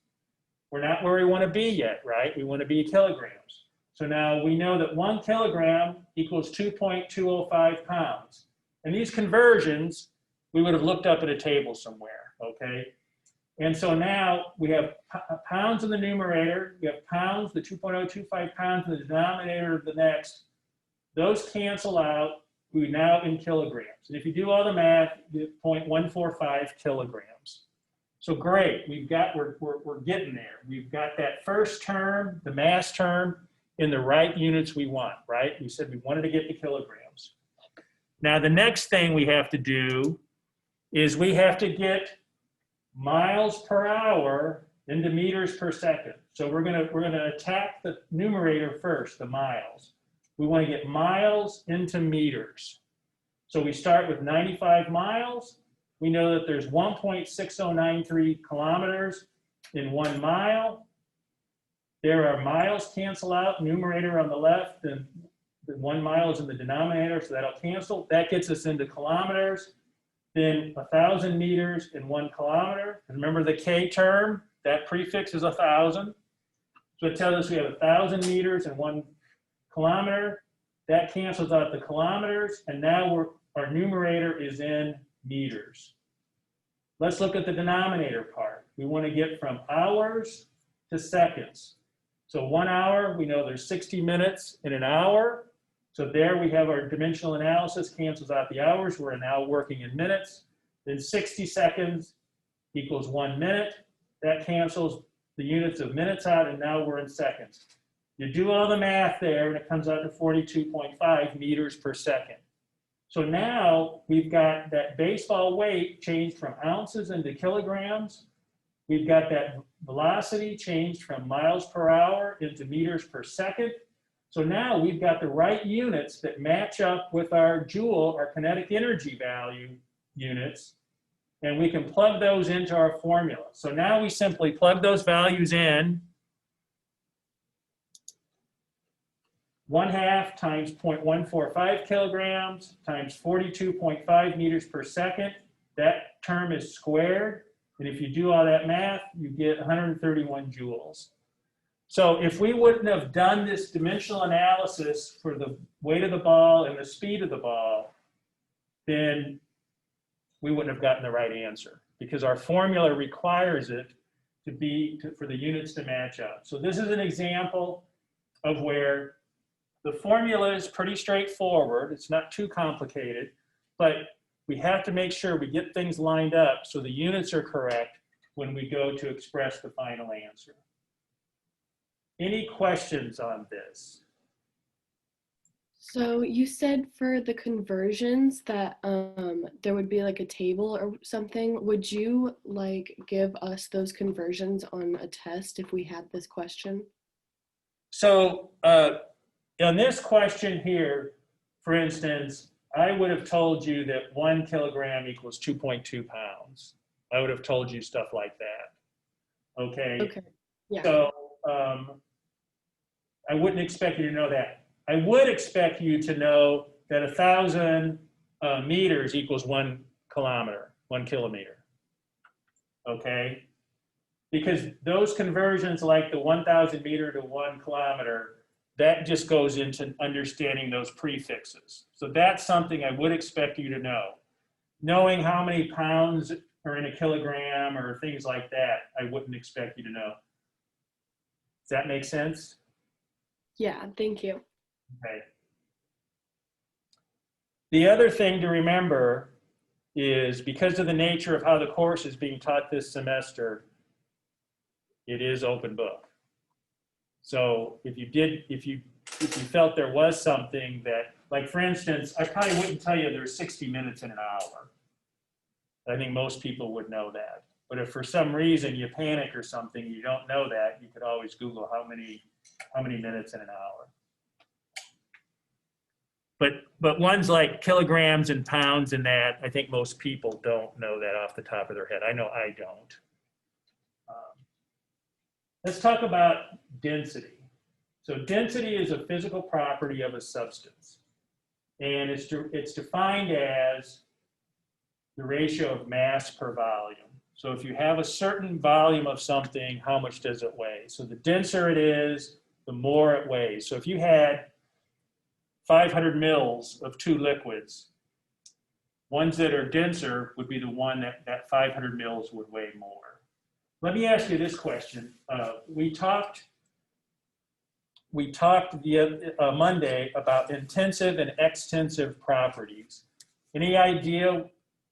We're not where we want to be yet, right? We want to be kilograms. So now we know that 1 kilogram equals 2.205 pounds. And these conversions, we would have looked up at a table somewhere, okay? And so now we have pounds in the numerator, we have pounds, the 2.025 pounds in the denominator of the next. Those cancel out, we're now in kilograms. And if you do all the math, you get 0.145 kilograms. So great, we're getting there. We've got that first term, the mass term, in the right units we want, right? We said we wanted to get to kilograms. Now the next thing we have to do is we have to get miles per hour into meters per second. So we're gonna attack the numerator first, the miles. We want to get miles into meters. So we start with 95 miles. We know that there's 1.6093 kilometers in 1 mile. There are miles cancel out, numerator on the left, and the 1 mile is in the denominator, so that'll cancel. That gets us into kilometers. Then 1,000 meters in 1 kilometer. And remember the K term, that prefix is 1,000. So it tells us we have 1,000 meters in 1 kilometer. That cancels out the kilometers, and now our numerator is in meters. Let's look at the denominator part. We want to get from hours to seconds. So 1 hour, we know there's 60 minutes in an hour. So there we have our dimensional analysis, cancels out the hours. We're now working in minutes. Then 60 seconds equals 1 minute. That cancels the units of minutes out, and now we're in seconds. You do all the math there, and it comes out to 42.5 meters per second. So now we've got that baseball weight changed from ounces into kilograms. We've got that velocity changed from miles per hour into meters per second. So now we've got the right units that match up with our joule, our kinetic energy value units, and we can plug those into our formula. So now we simply plug those values in. 1/2 times 0.145 kilograms times 42.5 meters per second. That term is squared. And if you do all that math, you get 131 joules. So if we wouldn't have done this dimensional analysis for the weight of the ball and the speed of the ball, then we wouldn't have gotten the right answer, because our formula requires it for the units to match up. So this is an example of where the formula is pretty straightforward. It's not too complicated, but we have to make sure we get things lined up so the units are correct when we go to express the final answer. Any questions on this? So you said for the conversions that there would be like a table or something. Would you like give us those conversions on a test if we had this question? So on this question here, for instance, I would have told you that 1 kilogram equals 2.2 pounds. I would have told you stuff like that. Okay. Okay. Yeah. So I wouldn't expect you to know that. I would expect you to know that 1,000 meters equals 1 kilometer, 1 kilometer. Okay? Because those conversions, like the 1,000 meter to 1 kilometer, that just goes into understanding those prefixes. So that's something I would expect you to know. Knowing how many pounds are in a kilogram or things like that, I wouldn't expect you to know. Does that make sense? Yeah, thank you. Okay. The other thing to remember is, because of the nature of how the course is being taught this semester, it is open book. So if you felt there was something that, like for instance, I probably wouldn't tell you there's 60 minutes in an hour. I think most people would know that. But if for some reason you panic or something, you don't know that, you could always Google how many minutes in an hour. But ones like kilograms and pounds and that, I think most people don't know that off the top of their head. I know I don't. Let's talk about density. So density is a physical property of a substance. And it's defined as the ratio of mass per volume. So if you have a certain volume of something, how much does it weigh? So the denser it is, the more it weighs. So if you had 500 mils of 2 liquids, ones that are denser would be the one that 500 mils would weigh more. Let me ask you this question. We talked Monday about intensive and extensive properties. Any idea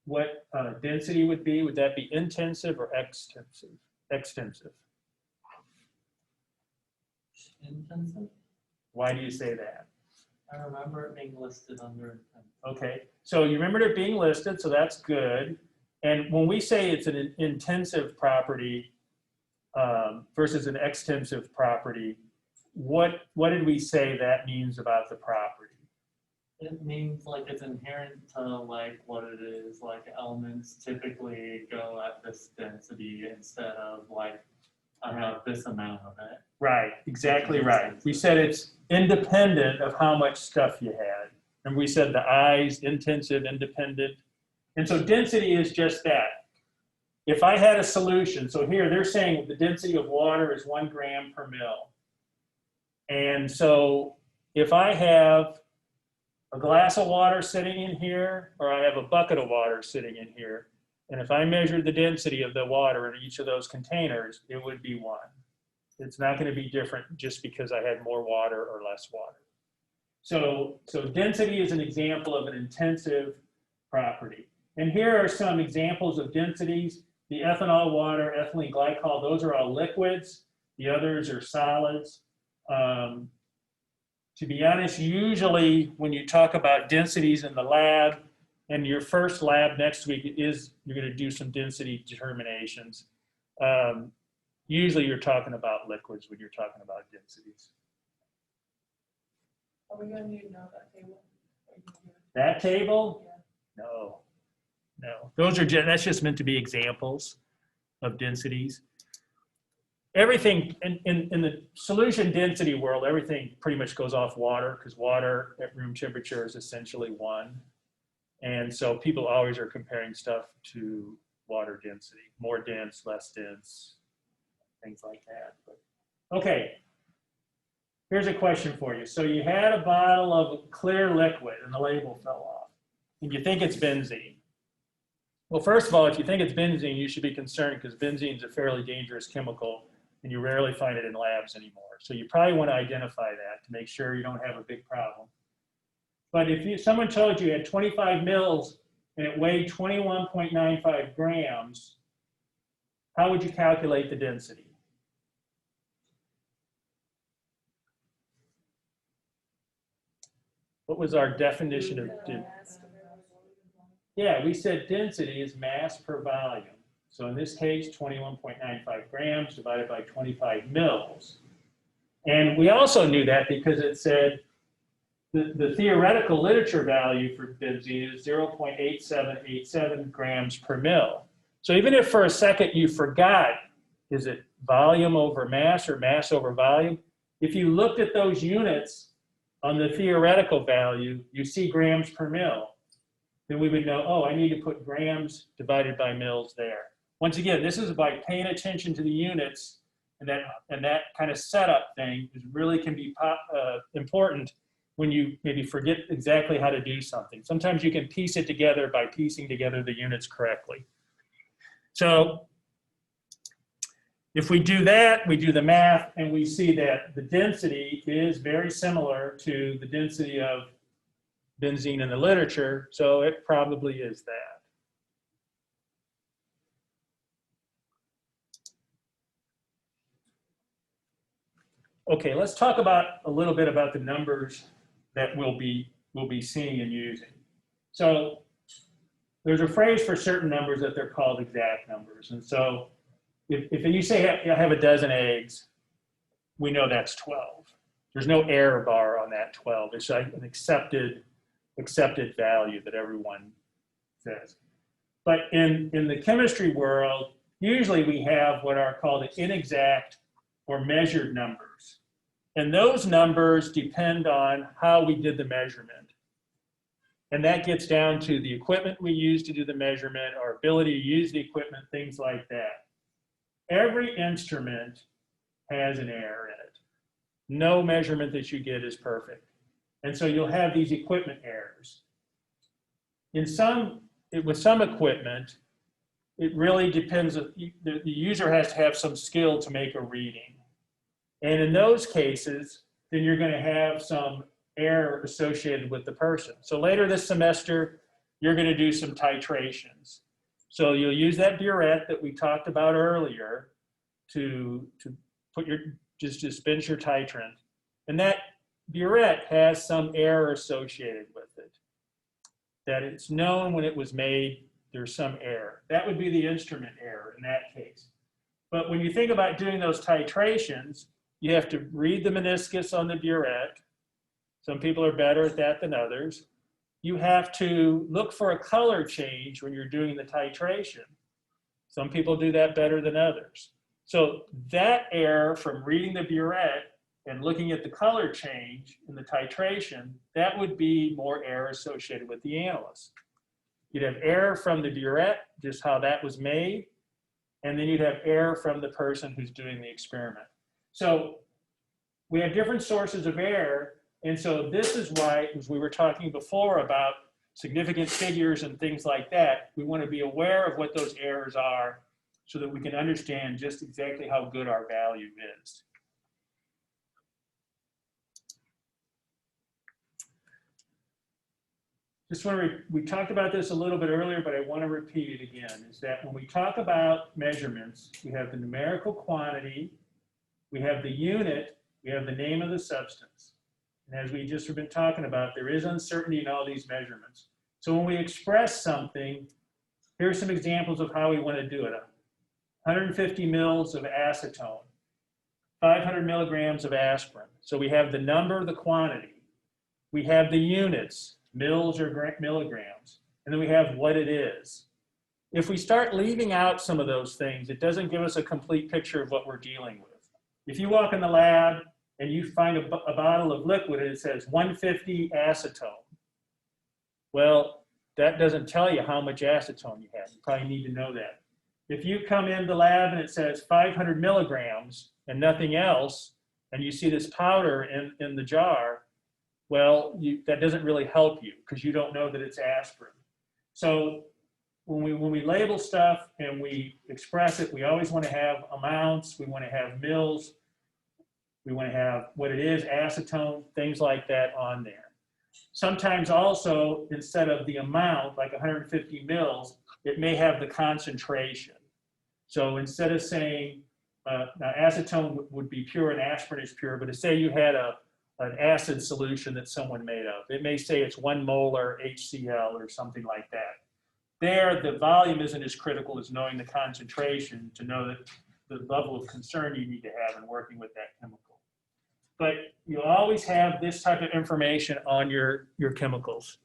what density would be? Would that be intensive or extensive? Extensive. Intensive? Why do you say that? I remember it being listed under intensive. Okay, so you remembered it being listed, so that's good. And when we say it's an intensive property versus an extensive property, what did we say that means about the property? It means like it's inherent to like what it is, like elements typically go at this density instead of like I have this amount of it. Right, exactly right. We said it's independent of how much stuff you had. And we said the I's, intensive, independent. And so density is just that. If I had a solution, so here they're saying the density of water is 1 gram per mil. And so if I have a glass of water sitting in here, or I have a bucket of water sitting in here, and if I measured the density of the water in each of those containers, it would be 1. It's not going to be different just because I had more water or less water. So density is an example of an intensive property. And here are some examples of densities. The ethanol, water, ethylene glycol, those are all liquids. The others are solids. To be honest, usually when you talk about densities in the lab, and your first lab next week is you're going to do some density determinations. Usually you're talking about liquids when you're talking about densities. Are we gonna need to know that table? That table? Yeah. No. Those are that's just meant to be examples of densities. Everything in the solution density world, everything pretty much goes off water, because water at room temperature is essentially 1. And so people always are comparing stuff to water density, more dense, less dense, things like that. But, okay, here's a question for you. So you had a bottle of clear liquid and the label fell off, and you think it's benzene. Well, first of all, if you think it's benzene, you should be concerned, because benzene is a fairly dangerous chemical and you rarely find it in labs anymore. So you probably want to identify that to make sure you don't have a big problem. But if someone told you had 25 mils and it weighed 21.95 grams, how would you calculate the density? What was our definition of density? Yeah, we said density is mass per volume. So in this case, 21.95 grams divided by 25 mils. And we also knew that because it said the theoretical literature value for benzene is 0.8787 grams per mil. So even if for a second you forgot, is it volume over mass or mass over volume? If you looked at those units on the theoretical value, you see grams per mil, then we would know, oh, I need to put grams divided by mils there. Once again, this is by paying attention to the units, and that kind of setup thing really can be important when you maybe forget exactly how to do something. Sometimes you can piece it together by piecing together the units correctly. So if we do that, we do the math, and we see that the density is very similar to the density of benzene in the literature, so it probably is that. Okay, let's talk about a little bit about the numbers that we'll be seeing and using. So there's a phrase for certain numbers that they're called exact numbers. And so if you say I have a dozen eggs, we know that's 12. There's no error bar on that 12. It's like an accepted value that everyone says. But in the chemistry world, usually we have what are called inexact or measured numbers. And those numbers depend on how we did the measurement. And that gets down to the equipment we use to do the measurement, our ability to use the equipment, things like that. Every instrument has an error in it. No measurement that you get is perfect. And so you'll have these equipment errors. With some equipment, it really depends. The user has to have some skill to make a reading. And in those cases, then you're going to have some error associated with the person. So later this semester, you're going to do some titrations. So you'll use that burette that we talked about earlier to put just dispense your titrant. And that burette has some error associated with it. That it's known when it was made, there's some error. That would be the instrument error in that case. But when you think about doing those titrations, you have to read the meniscus on the burette. Some people are better at that than others. You have to look for a color change when you're doing the titration. Some people do that better than others. So that error from reading the burette and looking at the color change in the titration, that would be more error associated with the analyst. You'd have error from the burette, just how that was made, and then you'd have error from the person who's doing the experiment. So we have different sources of error, and so this is why, as we were talking before about significant figures and things like that, we want to be aware of what those errors are so that we can understand just exactly how good our value is. Just want to, we talked about this a little bit earlier, but I want to repeat it again, is that when we talk about measurements, we have the numerical quantity, we have the unit, we have the name of the substance. And as we just have been talking about, there is uncertainty in all these measurements. So when we express something, here are some examples of how we want to do it. 150 mils of acetone, 500 milligrams of aspirin. So we have the number, the quantity. We have the units, mils or milligrams, and then we have what it is. If we start leaving out some of those things, it doesn't give us a complete picture of what we're dealing with. If you walk in the lab and you find a bottle of liquid and it says 150 acetone, well, that doesn't tell you how much acetone you have. You probably need to know that. If you come in the lab and it says 500 milligrams and nothing else, and you see this powder in the jar, well, that doesn't really help you because you don't know that it's aspirin. So when we label stuff and we express it, we always want to have amounts, we want to have mils, we want to have what it is, acetone, things like that on there. Sometimes also, instead of the amount, like 150 mils, it may have the concentration. So instead of saying, now acetone would be pure and aspirin is pure, but to say you had an acid solution that someone made up, it may say it's 1 molar HCl or something like that. There, the volume isn't as critical as knowing the concentration to know that the level of concern you need to have in working with that chemical. but you always have this type of information on your chemicals.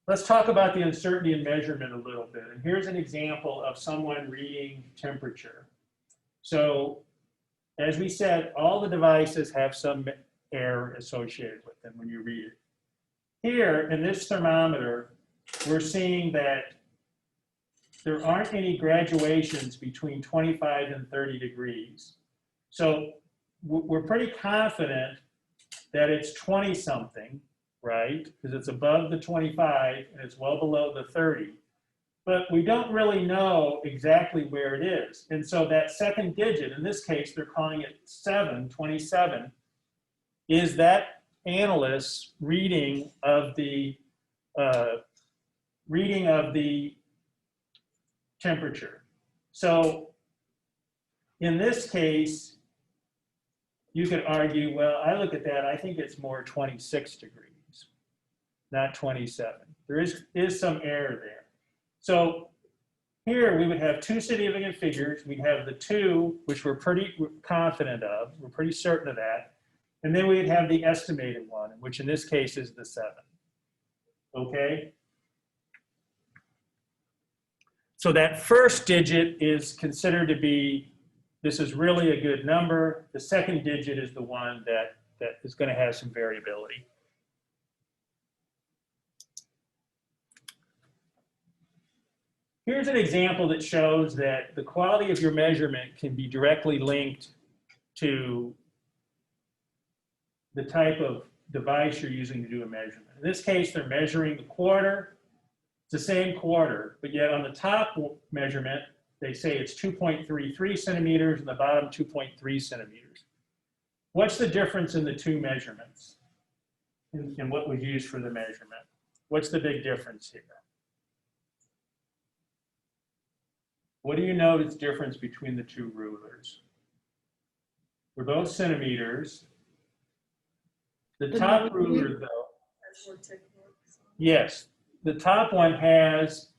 Let's talk about the uncertainty in measurement a little bit. And here's an example of someone reading temperature. So as we said, all the devices have some error associated with them when you read it. Here in this thermometer, we're seeing that there aren't any graduations between 25 and 30 degrees. So we're pretty confident that it's 20 something, right? Because it's above the 25 and it's well below the 30. But we don't really know exactly where it is. And so that second digit, in this case, they're calling it 27, is that analyst's reading of the temperature. So in this case, you could argue, well, I look at that, I think it's more 26 degrees, not 27. There is some error there. So here we would have two significant figures. We'd have the 2, which we're pretty confident of. We're pretty certain of that. And then we'd have the estimated one, which in this case is the 7. Okay? So that first digit is considered to be, this is really a good number. The second digit is the one that is going to have some variability. Here's an example that shows that the quality of your measurement can be directly linked to the type of device you're using to do a measurement. In this case, they're measuring the quarter. It's the same quarter, but yet on the top measurement, they say it's 2.33 centimeters and the bottom 2.3 centimeters. What's the difference in the two measurements and what was used for the measurement? What's the big difference here? What do you notice difference between the two rulers? They're both centimeters. The top ruler, though, yes, the top one has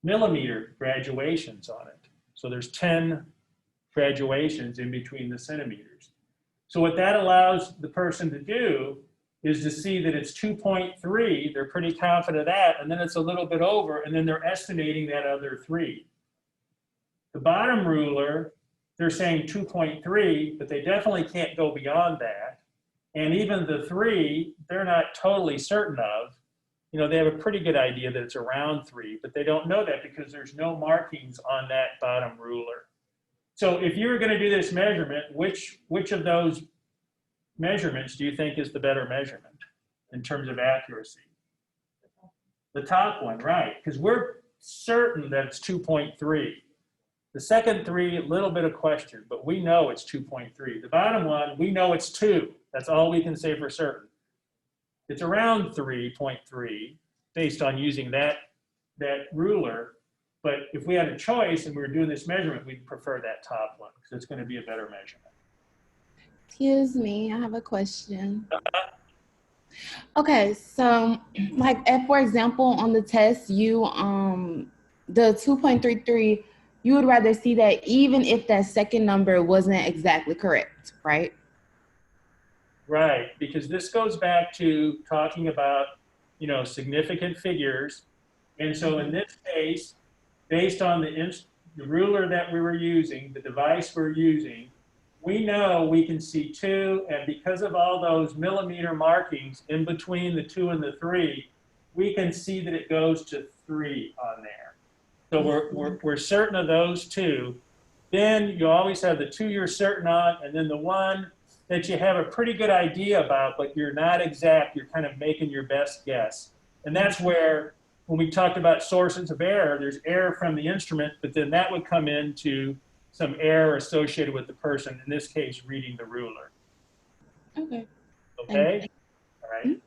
millimeter graduations on it. So there's 10 graduations in between the centimeters. So what that allows the person to do is to see that it's 2.3, they're pretty confident of that, and then it's a little bit over, and then they're estimating that other 3. The bottom ruler, they're saying 2.3, but they definitely can't go beyond that. And even the 3, they're not totally certain of. You know, they have a pretty good idea that it's around 3, but they don't know that because there's no markings on that bottom ruler. So if you were going to do this measurement, which of those measurements do you think is the better measurement in terms of accuracy? The top one, right, because we're certain that it's 2.3. The second 3, a little bit of question, but we know it's 2.3. The bottom one, we know it's 2. That's all we can say for certain. It's around 3.3 based on using that ruler. But if we had a choice and we were doing this measurement, we'd prefer that top one because it's going to be a better measurement. Excuse me, I have a question. Okay, so like for example, on the test, you the 2.33, you would rather see that even if that second number wasn't exactly correct, right? Right, because this goes back to talking about, you know, significant figures. And so in this case, based on the ruler that we were using, the device we're using, we know we can see 2, and because of all those millimeter markings in between the 2 and the 3, we can see that it goes to 3 on there. So we're certain of those 2. Then you always have the 2 you're certain on, and then the 1 that you have a pretty good idea about, but you're not exact. You're kind of making your best guess. And that's where, when we talked about sources of error, there's error from the instrument, but then that would come into some error associated with the person, in this case, reading the ruler. Okay. Okay? All right.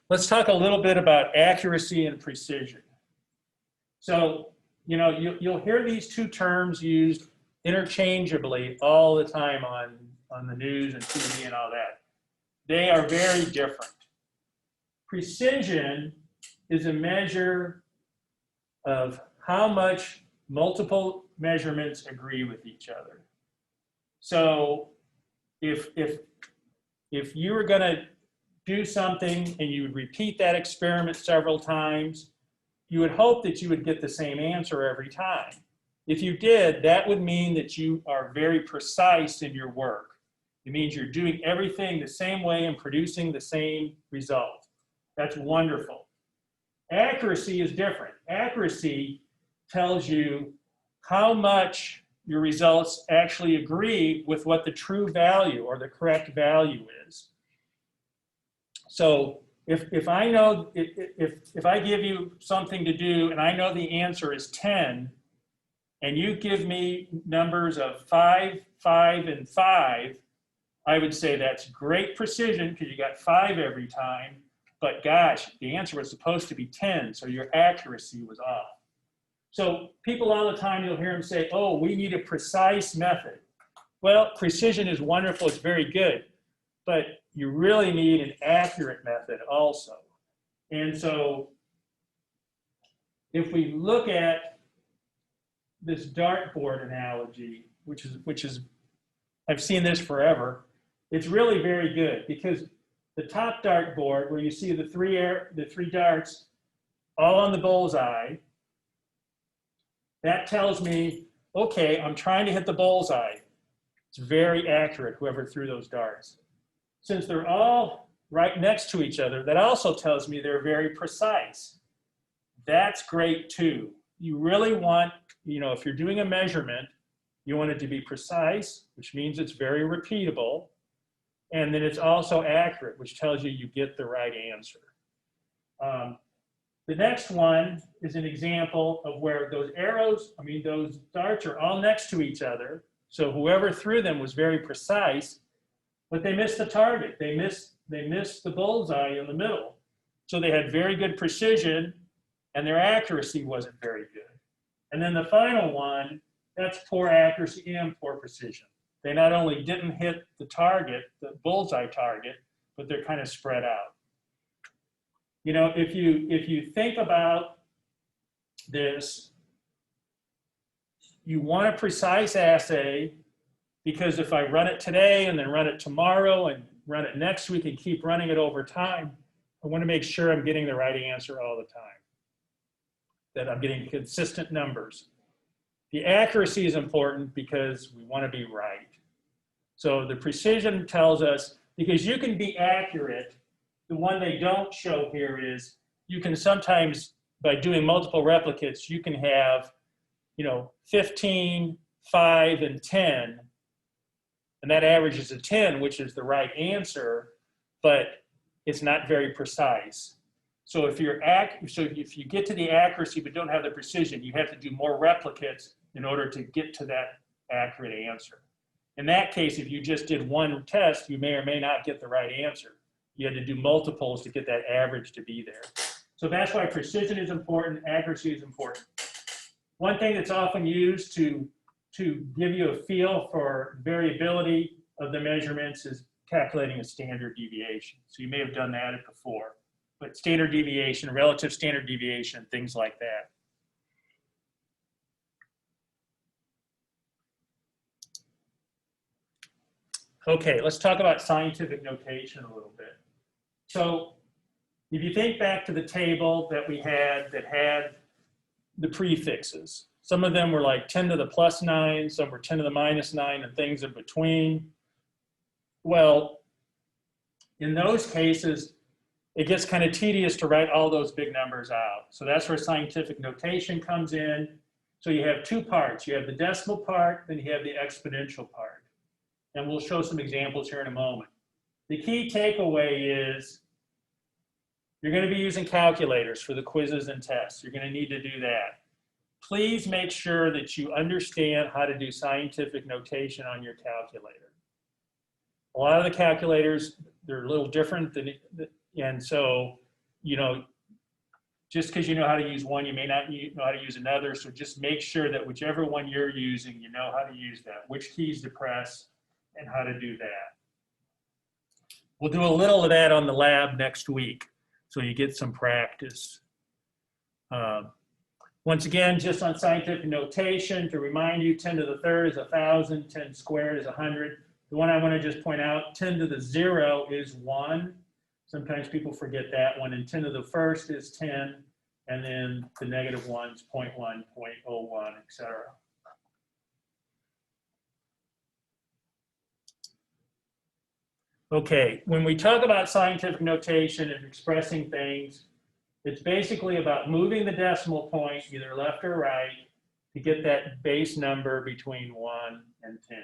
Let's talk a little bit about accuracy and precision. So, you know, you'll hear these two terms used interchangeably all the time on the news and TV and all that. They are very different. Precision is a measure of how much multiple measurements agree with each other. So if you were going to do something and you would repeat that experiment several times, you would hope that you would get the same answer every time. If you did, that would mean that you are very precise in your work. It means you're doing everything the same way and producing the same result. That's wonderful. Accuracy is different. Accuracy tells you how much your results actually agree with what the true value or the correct value is. So if I know, if I give you something to do and I know the answer is 10, and you give me numbers of 5, 5, and 5, I would say that's great precision because you got 5 every time, but gosh, the answer was supposed to be 10, so your accuracy was off. So people all the time, you'll hear them say, oh, we need a precise method. Well, precision is wonderful, it's very good, but you really need an accurate method also. And so if we look at this dartboard analogy, which is, I've seen this forever, it's really very good because the top dartboard where you see the three darts all on the bullseye, that tells me, okay, I'm trying to hit the bullseye. It's very accurate, whoever threw those darts. Since they're all right next to each other, that also tells me they're very precise. That's great too. You really want, if you're doing a measurement, you want it to be precise, which means it's very repeatable. And then it's also accurate, which tells you you get the right answer. The next one is an example of where those those darts are all next to each other. So whoever threw them was very precise, but they missed the target. They missed the bullseye in the middle. So they had very good precision and their accuracy wasn't very good. And then the final one, that's poor accuracy and poor precision. They not only didn't hit the target, the bullseye target, but they're kind of spread out. If you think about this, you want a precise assay because if I run it today and then run it tomorrow and run it next week and keep running it over time, I want to make sure I'm getting the right answer all the time, that I'm getting consistent numbers. The accuracy is important because we want to be right. So the precision tells us, because you can be accurate, the one they don't show here is you can sometimes, by doing multiple replicates, you can have 15, 5, and 10, and that averages a 10, which is the right answer, but it's not very precise. So if you get to the accuracy but don't have the precision, you have to do more replicates in order to get to that accurate answer. In that case, if you just did one test, you may or may not get the right answer. You had to do multiples to get that average to be there. So that's why precision is important, accuracy is important. One thing that's often used to give you a feel for variability of the measurements is calculating a standard deviation. So you may have done that before, but standard deviation, relative standard deviation, things like that. Okay, let's talk about scientific notation a little bit. So if you think back to the table that we had that had the prefixes, some of them were like 10 to the plus 9, some were 10 to the minus 9, and things in between. Well, in those cases, it gets kind of tedious to write all those big numbers out. So that's where scientific notation comes in. So you have two parts. You have the decimal part, then you have the exponential part. And we'll show some examples here in a moment. The key takeaway is you're going to be using calculators for the quizzes and tests. You're going to need to do that. Please make sure that you understand how to do scientific notation on your calculator. A lot of the calculators, they're a little different than, and so, just because you know how to use one, you may not know how to use another. So just make sure that whichever one you're using, you know how to use that, which keys to press, and how to do that. We'll do a little of that on the lab next week, so you get some practice. Once again, just on scientific notation, to remind you, 10 to the third is 1,000, 10 squared is 100. The one I want to just point out, 10 to the 0 is 1. Sometimes people forget that one. And 10 to the first is 10. And then the negative ones, 0.1, 0.01, etc. Okay, when we talk about scientific notation and expressing things, it's basically about moving the decimal point either left or right to get that base number between 1 and 10.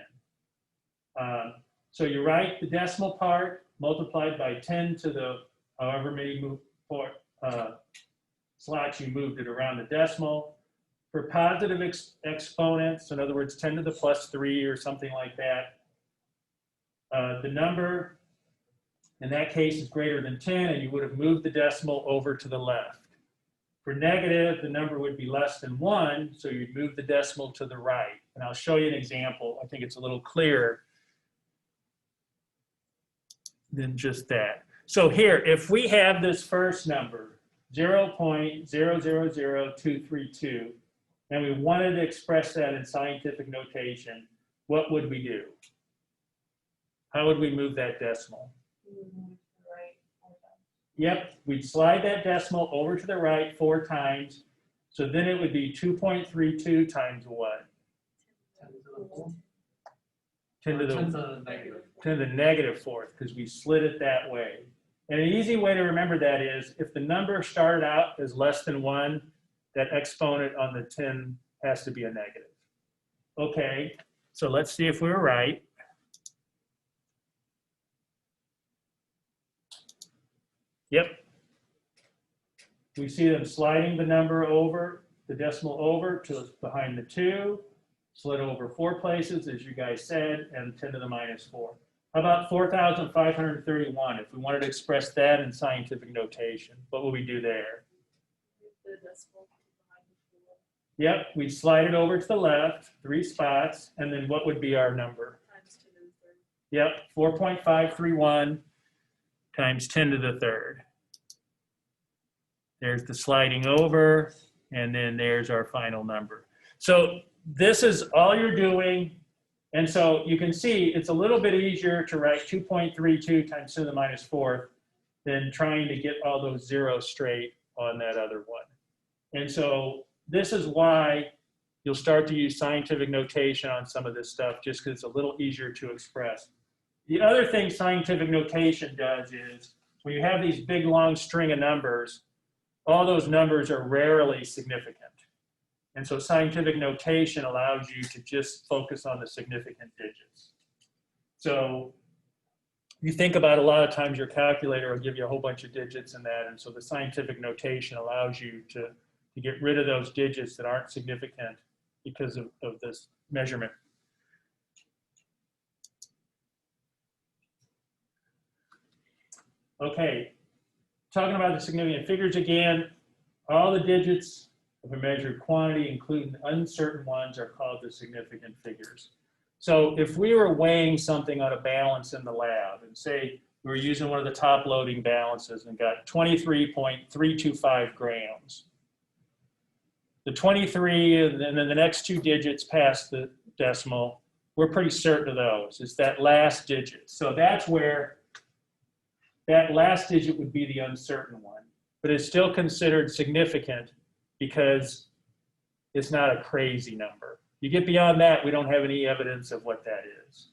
So you write the decimal part multiplied by 10 to the however many slots you moved it around the decimal. For positive exponents, in other words, 10 to the plus 3 or something like that, the number in that case is greater than 10, and you would have moved the decimal over to the left. For negative, the number would be less than 1, so you'd move the decimal to the right. And I'll show you an example. I think it's a little clearer than just that. So here, if we have this first number, 0.000232, and we wanted to express that in scientific notation, what would we do? How would we move that decimal? Yep, we'd slide that decimal over to the right 4 times. So then it would be 2.32 times what? 10 to the negative fourth, because we slid it that way. And an easy way to remember that is if the number started out as less than 1, that exponent on the 10 has to be a negative. Okay, so let's see if we were right. Yep. We see them sliding the number over, the decimal over to behind the 2, slid over 4 places, as you guys said, and 10 to the minus 4. How about 4,531? If we wanted to express that in scientific notation, what would we do there? Yep, we'd slide it over to the left, 3 spots, and then what would be our number? Yep, 4.531 times 10 to the third. There's the sliding over, and then there's our final number. So this is all you're doing. And so you can see it's a little bit easier to write 2.32 times 10 to the minus 4th than trying to get all those zeros straight on that other one. And so this is why you'll start to use scientific notation on some of this stuff, just because it's a little easier to express. The other thing scientific notation does is when you have these big long string of numbers, all those numbers are rarely significant. And so scientific notation allows you to just focus on the significant digits. So you think about a lot of times your calculator will give you a whole bunch of digits in that. And so the scientific notation allows you to get rid of those digits that aren't significant because of this measurement. Okay, talking about the significant figures again, all the digits of a measured quantity, including uncertain ones, are called the significant figures. So if we were weighing something on a balance in the lab, and say we were using one of the top loading balances and got 23.325 grams, the 23 and then the next 2 digits past the decimal, we're pretty certain of those. It's that last digit. So that's where that last digit would be the uncertain one, but it's still considered significant because it's not a crazy number. You get beyond that, we don't have any evidence of what that is.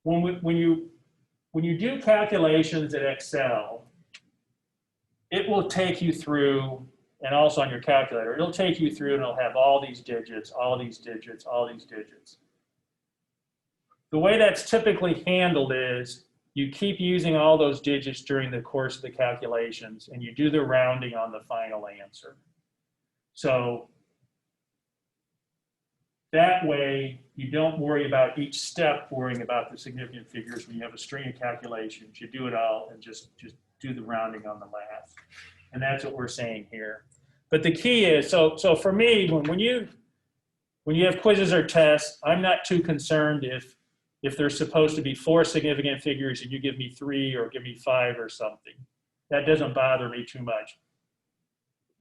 When you do calculations at Excel, it will take you through, and also on your calculator, it'll take you through and it'll have all these digits, all these digits, all these digits. The way that's typically handled is you keep using all those digits during the course of the calculations, and you do the rounding on the final answer. So that way, you don't worry about each step worrying about the significant figures. When you have a string of calculations, you do it all and just do the rounding on the last. And that's what we're saying here. But the key is, so for me, when you have quizzes or tests, I'm not too concerned if there's supposed to be 4 significant figures and you give me 3 or give me 5 or something. That doesn't bother me too much.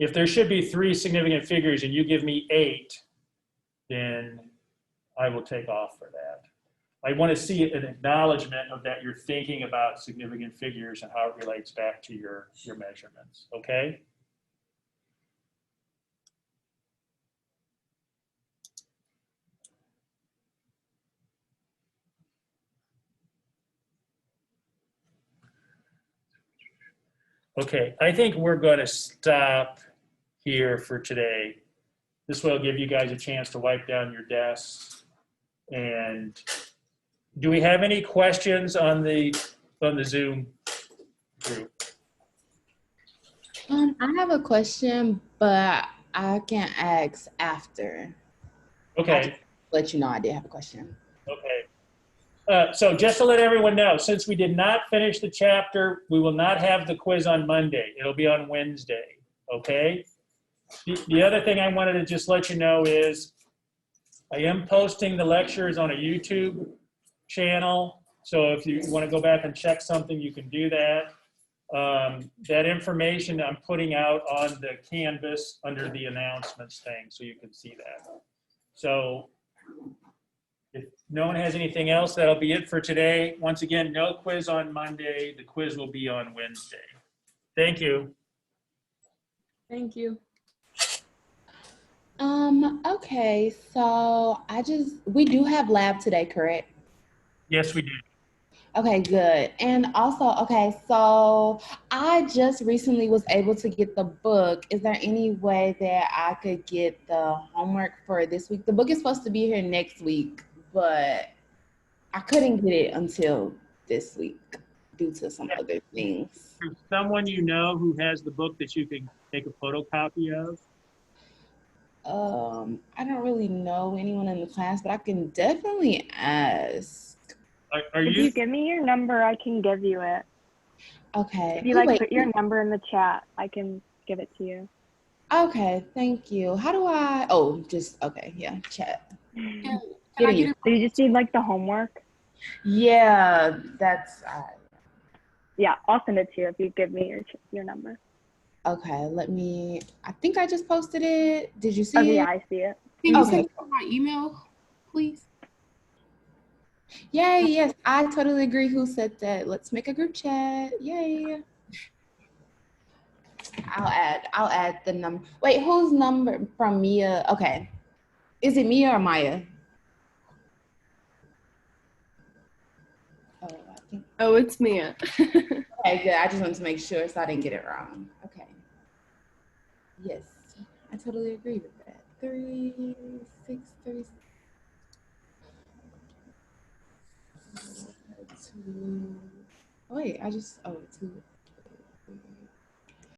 if there should be 3 significant figures and you give me 8, then I will take off for that. I want to see an acknowledgement of that you're thinking about significant figures and how it relates back to your measurements, okay? Okay, I think we're going to stop here for today. This will give you guys a chance to wipe down your desks. And do we have any questions on the Zoom group? I have a question, but I can ask after. Okay. Let you know I did have a question. Okay. So just to let everyone know, since we did not finish the chapter, we will not have the quiz on Monday. It'll be on Wednesday, okay? The other thing I wanted to just let you know is I am posting the lectures on a YouTube channel. So if you want to go back and check something, you can do that. That information I'm putting out on the Canvas under the announcements thing, so you can see that. So if no one has anything else, that'll be it for today. Once again, no quiz on Monday. The quiz will be on Wednesday. Thank you. Thank you. Okay, so we do have lab today, correct? Yes, we do. Okay, good. And also, okay, so I just recently was able to get the book. Is there any way that I could get the homework for this week? The book is supposed to be here next week, but I couldn't get it until this week due to some other things. There's someone you know who has the book that you can take a photocopy of? I don't really know anyone in the class, but I can definitely ask. Are If you give me your number, I can give you it. Okay. If you like put your number in the chat, I can give it to you. Okay, thank you. How do I, okay, yeah, chat. Can I get it? So you just need like the homework? Yeah, that's, Yeah, I'll send it to you if you give me your number. okay, I think I just posted it. Did you see it? Yeah, I see it. Can you send it to my email, please? Yay, yes, I totally agree. Who said that? Let's make a group chat. Yay. I'll add the number. Wait, whose number from Mia? Okay. Is it Mia or Maya? Oh, it's Mia. Okay, good. I just wanted to make sure so I didn't get it wrong. Okay. Yes, I totally agree with that. 3, 6, 3, 2. Wait, 2.